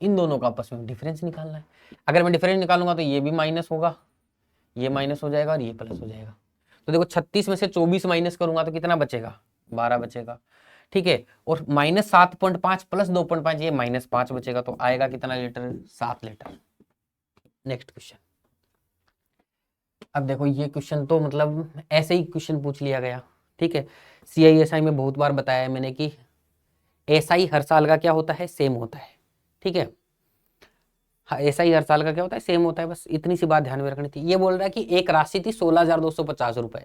इन दोनों का आपस में डिफरेंस निकालना है। अगर मैं डिफरेंस निकालूंगा तो ये भी माइनस होगा, ये माइनस हो जाएगा और ये प्लस हो जाएगा। तो देखो 36 में से 24 माइनस करूंगा तो कितना बचेगा, 12 बचेगा, ठीक है। और -7.5 प्लस 2.5 ये -5 बचेगा, तो आएगा कितना लीटर, 7 लीटर। Next question. अब देखो ये क्वेश्चन तो मतलब ऐसे ही क्वेश्चन पूछ लिया गया, ठीक है। CISI में बहुत बार बताया है मैंने कि SI हर साल का क्या होता है, सेम होता है, ठीक है। SI हर साल का क्या होता है, सेम होता है, बस इतनी सी बात ध्यान में रखनी थी। ये बोल रहा है कि एक राशि थी 16,250 रुपए,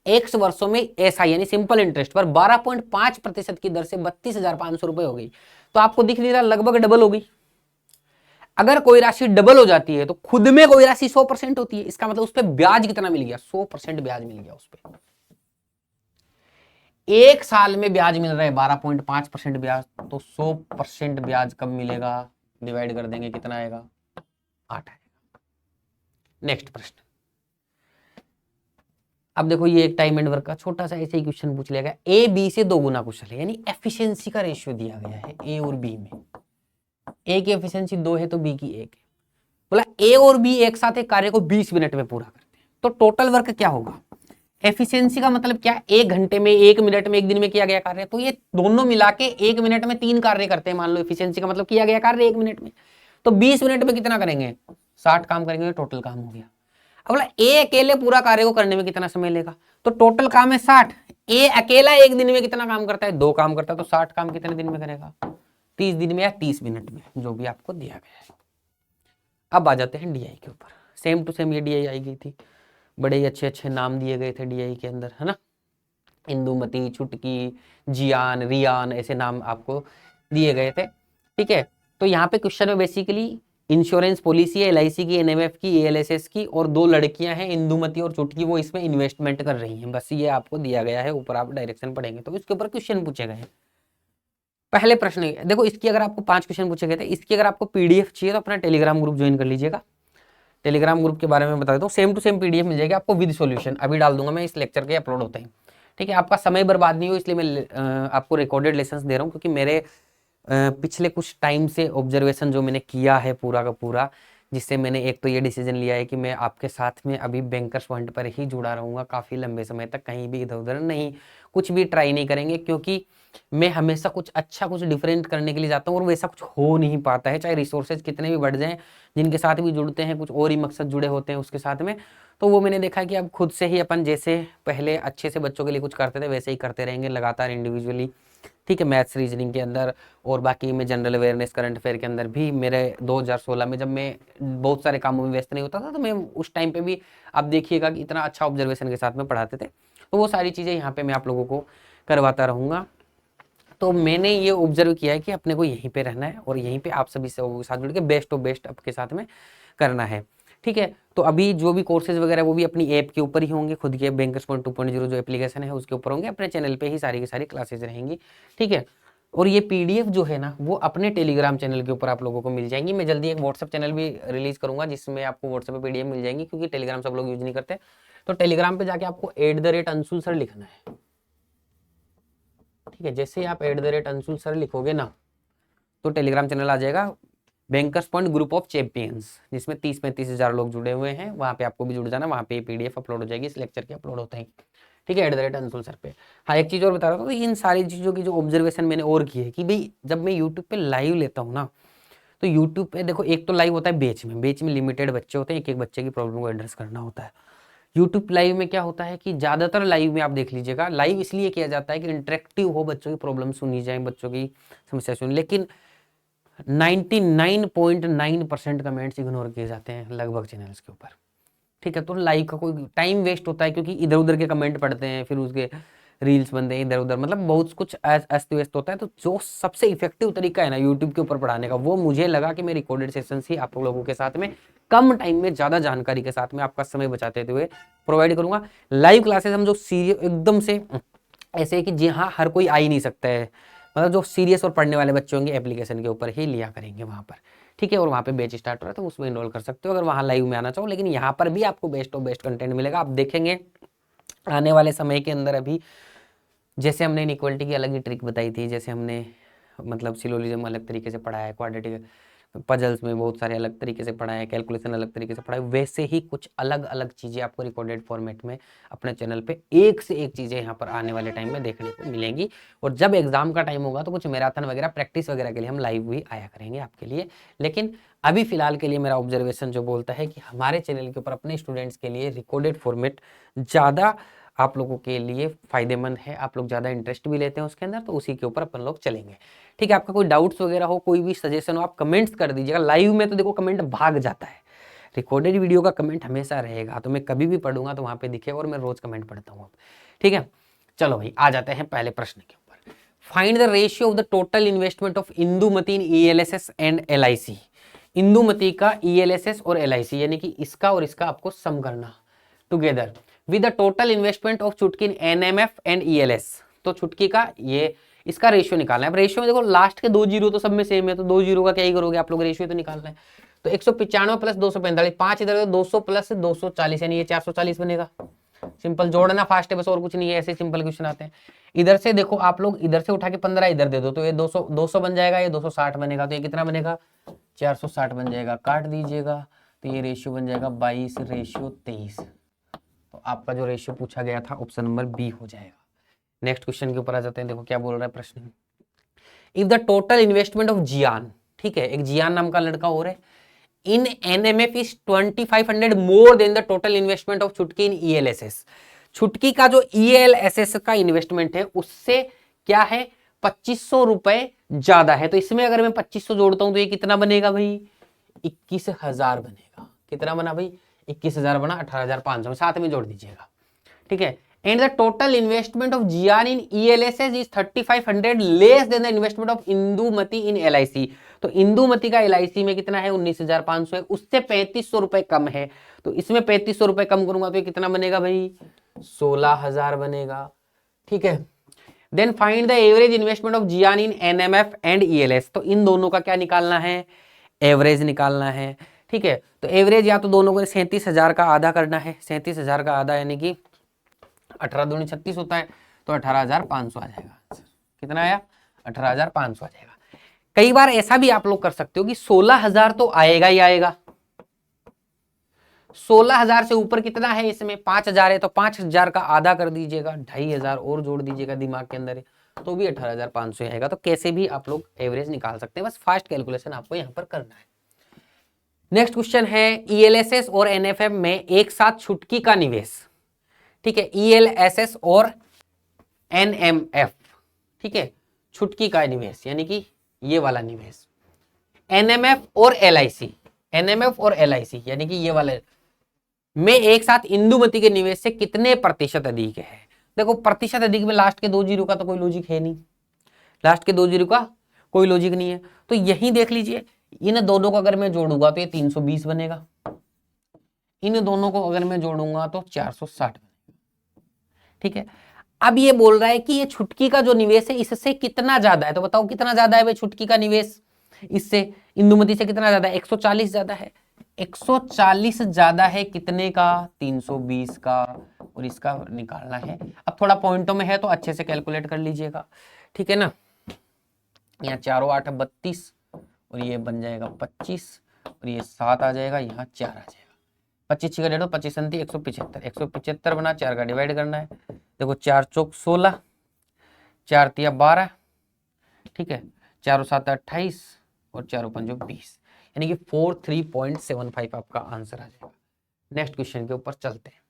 x वर्षों में SI यानी सिंपल इंटरेस्ट पर 12.5% की दर से 32,500 रुपए हो गई। तो आपको दिख नहीं रहा लगभग डबल हो गई। अगर कोई राशि डबल हो जाती है तो खुद में कोई राशि 100% होती है, इसका मतलब उस पर ब्याज कितना मिल गया, 100% ब्याज मिल गया उस पर। एक साल में ब्याज मिल रहा है 12.5% ब्याज, तो 100% ब्याज कब मिलेगा, डिवाइड कर देंगे कितना आएगा, 8 आएगा। नेक्स्ट प्रश्न। अब देखो ये एक टाइम एंड वर्क का छोटा सा ऐसे ही क्वेश्चन पूछ लिया गया। ए बी से 2 गुना कुशल है, यानी एफिशिएंसी का रेशियो दिया गया है ए और बी में। ए की एफिशिएंसी 2 है तो बी की 1 है। बोला ए और बी एक साथ एक कार्य को 20 मिनट में पूरा करते हैं, तो टोटल वर्क क्या होगा। एफिशिएंसी का मतलब क्या, 1 घंटे में, 1 मिनट में, 1 दिन में किया गया कार्य, तो ये दोनों मिला के 1 मिनट में 3 कार्य करते हैं। मान लो एफिशिएंसी का मतलब किया गया कार्य 1 मिनट में, तो 20 मिनट में कितना करेंगे, 60 काम करेंगे, टोटल काम हो गया। अब बोला ए अकेले पूरा कार्य को करने में कितना समय लेगा, तो टोटल काम है 60। ए अकेला एक दिन में कितना काम करता है, 2 काम करता है, तो 60 काम कितने दिन में करेगा, 30 दिन में या 30 मिनट में, जो भी आपको दिया गया है। अब आ जाते हैं DI के ऊपर। सेम टू सेम ये DI आई गई थी, बड़े ही अच्छे अच्छे नाम दिए गए थे DI के अंदर, है ना। इंदुमती, छुटकी, जियान, रियान, ऐसे नाम आपको दिए गए थे, ठीक है। तो यहाँ पे क्वेश्चन में बेसिकली इंश्योरेंस पॉलिसी है LIC की, NMF की, ALSS की, और 2 लड़कियां हैं इंदुमती और चुटकी, वो इसमें इन्वेस्टमेंट कर रही हैं, बस ये आपको दिया गया है। ऊपर आप डायरेक्शन पढ़ेंगे तो इसके ऊपर क्वेश्चन पूछे गए हैं। पहले प्रश्न देखो, इसकी अगर आपको 5 क्वेश्चन पूछे गए थे, इसकी अगर आपको PDF चाहिए तो अपना टेलीग्राम ग्रुप ज्वाइन कर लीजिएगा। टेलीग्राम ग्रुप के बारे में बता देता हूँ, सेम टू सेम PDF मिल जाएगी आपको विद सॉल्यूशन, अभी डाल दूंगा मैं इस लेक्चर के अपलोड होते हैं, ठीक है। आपका समय बर्बाद नहीं हो इसलिए मैं आपको रिकॉर्डेड लेसन्स दे रहा हूँ, क्योंकि मेरे पिछले कुछ टाइम से ऑब्जर्वेशन जो मैंने किया है पूरा का पूरा, जिससे मैंने एक तो ये डिसीजन लिया है कि मैं आपके साथ में अभी बैंकर्स पॉइंट पर ही जुड़ा रहूंगा काफ़ी लंबे समय तक, कहीं भी इधर उधर नहीं, कुछ भी ट्राई नहीं करेंगे, क्योंकि मैं हमेशा कुछ अच्छा कुछ डिफरेंट करने के लिए जाता हूँ और वैसा कुछ हो नहीं पाता है, चाहे रिसोर्सेज कितने भी बढ़ जाएं, जिनके साथ भी जुड़ते हैं कुछ और ही मकसद जुड़े होते हैं उसके साथ में। तो वो मैंने देखा कि अब खुद से ही अपन जैसे पहले अच्छे से बच्चों के लिए कुछ करते थे वैसे ही करते रहेंगे लगातार इंडिविजुअली, ठीक है। मैथ्स रीजनिंग के अंदर और बाकी में जनरल अवेयरनेस करंट अफेयर के अंदर भी मेरे 2016 में जब मैं बहुत सारे कामों में व्यस्त नहीं होता था, तो मैं उस टाइम पे भी आप देखिएगा कि इतना अच्छा ऑब्जर्वेशन के साथ में पढ़ाते थे। तो वो सारी चीज़ें यहाँ पे मैं आप लोगों को करवाता रहूँगा। तो मैंने ये ऑब्जर्व किया है कि अपने को यहीं पे रहना है और यहीं पे आप सभी से साथ जुड़ के बेस्ट ऑफ बेस्ट आपके साथ में करना है, ठीक है। तो अभी जो भी कोर्सेज वगैरह वो भी अपनी ऐप के ऊपर ही होंगे, खुद के बैंकर्स पॉइंट 2.0 जो एप्लीकेशन है उसके ऊपर होंगे, अपने चैनल पे ही सारी की सारी क्लासेज रहेंगी, ठीक है। और ये PDF जो है ना वो अपने टेलीग्राम चैनल के ऊपर आप लोगों को मिल जाएंगी। मैं जल्दी एक व्हाट्सअप चैनल भी रिलीज करूंगा जिसमें आपको व्हाट्सएप पे PDF मिल जाएंगी, क्योंकि टेलीग्राम सब लोग यूज नहीं करते। तो टेलीग्राम पे जाके आपको @अंशुल सर लिखना है, ठीक है। जैसे ही आप @अंशुल सर लिखोगे ना तो टेलीग्राम चैनल आ जाएगा, bankers point group of champions, जिसमें 30-35 हज़ार लोग जुड़े हुए हैं, वहाँ पे आपको भी जुड़ जाना, वहाँ पे PDF अपलोड हो जाएगी इस लेक्चर के अपलोड होते हैं, ठीक है, @अंशुल सर पे। हाँ, एक चीज़ और बता रहा था, तो इन सारी चीज़ों की जो ऑब्जर्वेशन मैंने और की है कि भाई जब मैं यूट्यूब पे लाइव लेता हूँ ना, तो यूट्यूब पे देखो एक तो लाइव होता है बैच में लिमिटेड बच्चे होते हैं, एक एक बच्चे की प्रॉब्लम को एड्रेस करना होता है। यूट्यूब लाइव में क्या होता है कि ज़्यादातर लाइव में आप देख लीजिएगा, लाइव इसलिए किया जाता है कि इंटरेक्टिव हो, बच्चों की प्रॉब्लम सुनी जाए, बच्चों की समस्या सुनी, लेकिन 99.9% कमेंट्स इग्नोर किए जाते हैं लगभग चैनल्स के ऊपर, ठीक है। तो लाइव का कोई टाइम वेस्ट होता है, क्योंकि इधर उधर के कमेंट पढ़ते हैं, फिर उसके रील्स बनते हैं इधर उधर, मतलब बहुत कुछ अस्त व्यस्त होता है। तो जो सबसे इफेक्टिव तरीका है ना यूट्यूब के ऊपर पढ़ाने का, वो मुझे लगा कि मैं रिकॉर्डेड सेशंस ही आप लोगों के साथ में कम टाइम में ज़्यादा जानकारी के साथ में आपका समय बचाते हुए प्रोवाइड करूंगा। लाइव क्लासेस हम जो सीरियस एकदम से ऐसे है कि जी हाँ हर कोई आ ही नहीं सकता है, मतलब जो सीरियस और पढ़ने वाले बच्चे होंगे एप्लीकेशन के ऊपर ही लिया करेंगे वहाँ पर, ठीक है। और वहाँ पे बैच स्टार्ट हो रहा है तो उसमें इनरोल कर सकते हो अगर वहाँ लाइव में आना चाहो, लेकिन यहाँ पर भी आपको बेस्ट ऑफ बेस्ट कंटेंट मिलेगा। आप देखेंगे आने वाले समय के अंदर, अभी जैसे हमने इनइक्वालिटी की अलग ही ट्रिक बताई थी, जैसे हमने मतलब सिलोजिज्म अलग तरीके से पढ़ाया है, क्वाड्रेटिक पजल्स में बहुत सारे अलग तरीके से पढ़ाया है, कैलकुलेशन अलग तरीके से पढ़ाया है, वैसे ही कुछ अलग अलग चीज़ें आपको रिकॉर्डेड फॉर्मेट में अपने चैनल पे एक से एक चीज़ें यहाँ पर आने वाले टाइम में देखने को मिलेंगी। और जब एग्जाम का टाइम होगा तो कुछ मैराथन वगैरह प्रैक्टिस वगैरह के लिए हम लाइव भी आया करेंगे आपके लिए। लेकिन अभी फिलहाल के लिए मेरा ऑब्जर्वेशन जो बोलता है कि हमारे चैनल के ऊपर अपने स्टूडेंट्स के लिए रिकॉर्डेड फॉर्मेट ज़्यादा आप लोगों के लिए फायदेमंद है, आप लोग ज़्यादा इंटरेस्ट भी लेते हैं उसके अंदर, तो उसी के ऊपर अपन लोग चलेंगे, ठीक है। आपका कोई डाउट्स वगैरह हो, कोई भी सजेशन हो, आप कमेंट्स कर दीजिएगा। लाइव में तो देखो कमेंट भाग जाता है, रिकॉर्डेड वीडियो का कमेंट हमेशा रहेगा, तो मैं कभी भी पढ़ूंगा तो वहाँ पे दिखेगा और मैं रोज कमेंट पढ़ता हूँ, ठीक है। चलो भाई आ जाते हैं पहले प्रश्न के ऊपर। Find the ratio of the total investment of Indumati in ELSS and LIC। Indumati का ELSS और LIC यानी कि इसका और इसका आपको सम करना together with the total investment of चुटकी इन NMF एंड ELS। तो चुटकी का ये इसका रेशियो निकालना है। अब रेशियो में देखो लास्ट के 2 जीरो तो सब में सेम है, तो 2 जीरो का क्या ही करोगे आप लोग, रेशियो तो निकालना है। तो 195 प्लस 245, 5 इधर 200 प्लस 240 यानी ये 440 बनेगा। सिंपल जोड़ना फास्ट है बस, और कुछ नहीं है, ऐसे सिंपल क्वेश्चन आते हैं। इधर से देखो आप लोग इधर से उठा के 15 इधर दे दो तो ये 200 बन जाएगा, ये 260 बनेगा, तो ये कितना बनेगा 460 बन जाएगा, काट दीजिएगा तो ये रेशियो बन जाएगा 22:23। तो आपका जो रेशियो पूछा गया था ऑप्शन नंबर बी हो जाएगा। नेक्स्ट क्वेश्चन के ऊपर आ जाते हैं, देखो क्या बोल रहा है प्रश्न। If the total investment of Gyan, ठीक है, एक जियान नाम का लड़का और है, in NMF is 2500 more than the total investment of Chhutki in ELSS। छुटकी का जो ELSS का इन्वेस्टमेंट है उससे क्या है 2500 रुपए ज्यादा है। तो इसमें अगर मैं 2500 जोड़ता हूं तो ये कितना बनेगा भाई 21,000 बनेगा। कितना बना भाई 21,000 बना, 18,500 साथ में जोड़ दीजिएगा, ठीक है। And the total investment of Jian in ELSS is 3,500 less than the investment of Indumati in LIC। तो इंदुमती का LIC में कितना है 19,500 है, उससे 3,500 रुपए कम है। तो इसमें 3,500 रुपए कम करूंगा तो ये कितना बनेगा भाई 16,000 बनेगा, ठीक है। Then find the average investment of जियान इन NMF एंड ELS। तो इन दोनों का क्या निकालना है, एवरेज निकालना है, ठीक है। तो एवरेज या तो दोनों को 37,000 का आधा करना है, 37,000 का आधा यानी कि 18 दूनी 36 होता है, तो 18,500 आ जाएगा। कितना आया 18,500 आ जाएगा। कई बार ऐसा भी आप लोग कर सकते हो कि 16,000 तो आएगा ही आएगा, 16,000 से ऊपर कितना है इसमें 5,000 है, तो 5,000 का आधा कर दीजिएगा, 2,500 और जोड़ दीजिएगा दिमाग के अंदर, तो भी 18,500 आएगा। तो कैसे भी आप लोग एवरेज निकाल सकते हैं, बस फास्ट कैलकुलेशन आपको यहाँ पर करना है। नेक्स्ट क्वेश्चन है ELSS और NFM में एक साथ छुटकी का निवेश, ठीक है, ELSS और NMF, ठीक है, छुटकी का निवेश यानी कि ये वाला निवेश, NMF और LIC, NMF और LIC यानी कि ये वाले में एक साथ इंदुमती के निवेश से कितने प्रतिशत अधिक है। देखो प्रतिशत अधिक में लास्ट के 2 जीरो का तो कोई लॉजिक है नहीं, लास्ट के 2 जीरो का कोई लॉजिक नहीं है। तो यही देख लीजिए, इन दोनों को अगर मैं जोड़ूंगा तो ये 320 बनेगा, इन दोनों को अगर मैं जोड़ूंगा तो 460 बनेगा, ठीक है। अब ये बोल रहा है कि ये छुटकी का जो निवेश है इससे कितना ज्यादा है, तो बताओ कितना ज्यादा है भाई छुटकी का निवेश इससे, इंदुमती से कितना ज्यादा है 140 ज्यादा है, 140 ज्यादा है कितने का 320 का, और इसका निकालना है। अब थोड़ा पॉइंटों में है तो अच्छे से कैलकुलेट कर लीजिएगा, ठीक है ना। यहाँ 4 8 32 और ये बन जाएगा 25 और ये 7 आ जाएगा, यहाँ 4 आ जाएगा। 25 6 का डेढ़ 25 संती 175, 175 बना, 4 का डिवाइड करना है। देखो 4 चौक 16, 4 तिया 12, ठीक है, 4 7 28 और 4 पंजो 20, यानी कि 43.75 आपका आंसर आ जाएगा। नेक्स्ट क्वेश्चन के ऊपर चलते हैं।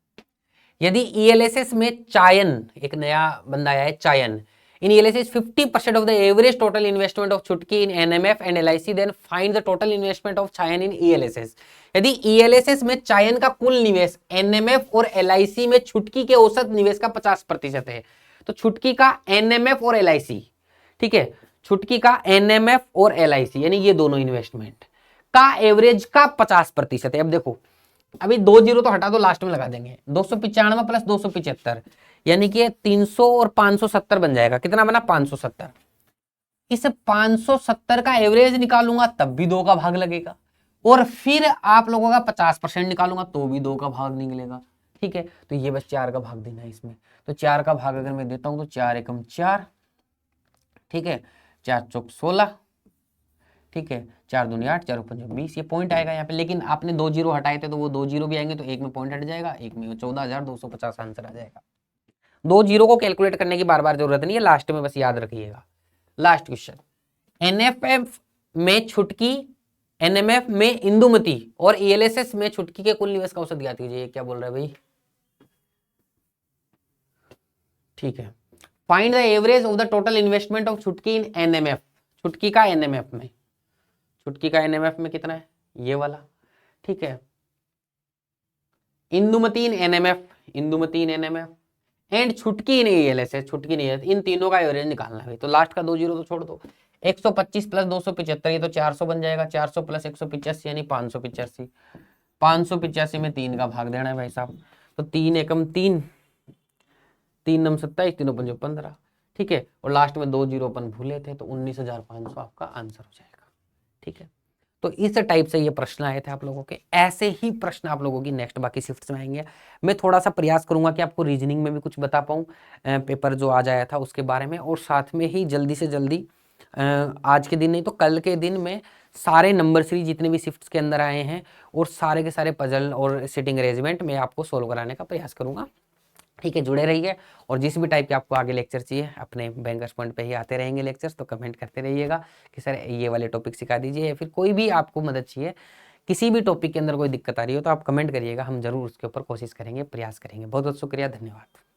यदि ईएलएसएस में चायन, एक नया बंदा आया है चायन, in ELSS 50% of the average total investment of Chutki in NMF and LIC, then find the total investment of Chayan in ELSS। यदि ELSS में चायन का कुल निवेश NMF और LIC में छुटकी के औसत निवेश का 50% है, तो छुटकी का NMF और LIC, ठीक है, छुटकी का NMF और LIC यानी ये दोनों इन्वेस्टमेंट का एवरेज का 50% है। अब देखो, अभी 2 जीरो तो हटा दो, लास्ट में लगा देंगे, 295 प्लस 275 यानी कि 300 और 570 बन जाएगा। कितना बना? 570। इस 570 का एवरेज निकालूंगा तब भी 2 का भाग लगेगा, और फिर आप लोगों का 50% निकालूंगा तो भी 2 का भाग निकलेगा, ठीक है। तो ये बस 4 का भाग देना है इसमें। तो 4 का भाग अगर मैं देता हूं तो 4 एकम 4, ठीक है, 4 चौक 16, ठीक है, 4 दूनी 8, 4 पंजे 20, ये पॉइंट आएगा यहाँ पे। लेकिन आपने 2 जीरो हटाए थे तो वो 2 जीरो भी आएंगे, तो एक में पॉइंट हट जाएगा, एक में 14,250 आंसर आ जाएगा। 2 जीरो को कैलकुलेट करने की बार बार जरूरत नहीं है, लास्ट में बस याद रखिएगा। लास्ट क्वेश्चन, एनएफएफ में छुटकी, एनएमएफ में इंदुमती और ईएलएसएस में छुटकी के कुल निवेश का औसत ज्ञात कीजिए। क्या बोल रहा है भाई? ठीक है, find the average of the total investment of Chhutki in NMF. छुटकी का एनएमएफ में, छुटकी का एनएमएफ में कितना है? ये वाला, ठीक है। Indumati in NMF, Indumati in NMF and Chhutki in ELSS, छुटकी नहीं है, इन तीनों का एवरेज निकालना है। तो लास्ट का 2 जीरो तो छोड़ दो। 125 प्लस 275 ये तो 400 बन जाएगा, 400 प्लस 185 यानी 585, 585 में 3 का भाग देना है भाई साहब। तो 3 एकम 3, 3 नम 27, 3 पंजो 15, ठीक है, और लास्ट में 2 जीरो अपन भूले थे, तो 19,500 आपका आंसर हो जाएगा, ठीक है। तो इस टाइप से ये प्रश्न आए थे आप लोगों के। ऐसे ही प्रश्न आप लोगों की नेक्स्ट बाकी शिफ्ट्स में आएंगे। मैं थोड़ा सा प्रयास करूंगा कि आपको रीजनिंग में भी कुछ बता पाऊँ, पेपर जो आज आया था उसके बारे में, और साथ में ही जल्दी से जल्दी आज के दिन नहीं तो कल के दिन में सारे नंबर सीरीज जितने भी शिफ्ट्स के अंदर आए हैं और सारे के सारे पजल और सिटिंग अरेंजमेंट मैं आपको सोल्व कराने का प्रयास करूंगा, ठीक है। जुड़े रहिए, और जिस भी टाइप के आपको आगे लेक्चर चाहिए अपने बैंकर्स पॉइंट पे ही आते रहेंगे लेक्चर्स, तो कमेंट करते रहिएगा कि सर ये वाले टॉपिक सिखा दीजिए, या फिर कोई भी आपको मदद चाहिए, किसी भी टॉपिक के अंदर कोई दिक्कत आ रही हो तो आप कमेंट करिएगा, हम जरूर उसके ऊपर कोशिश करेंगे, प्रयास करेंगे। बहुत बहुत शुक्रिया, धन्यवाद।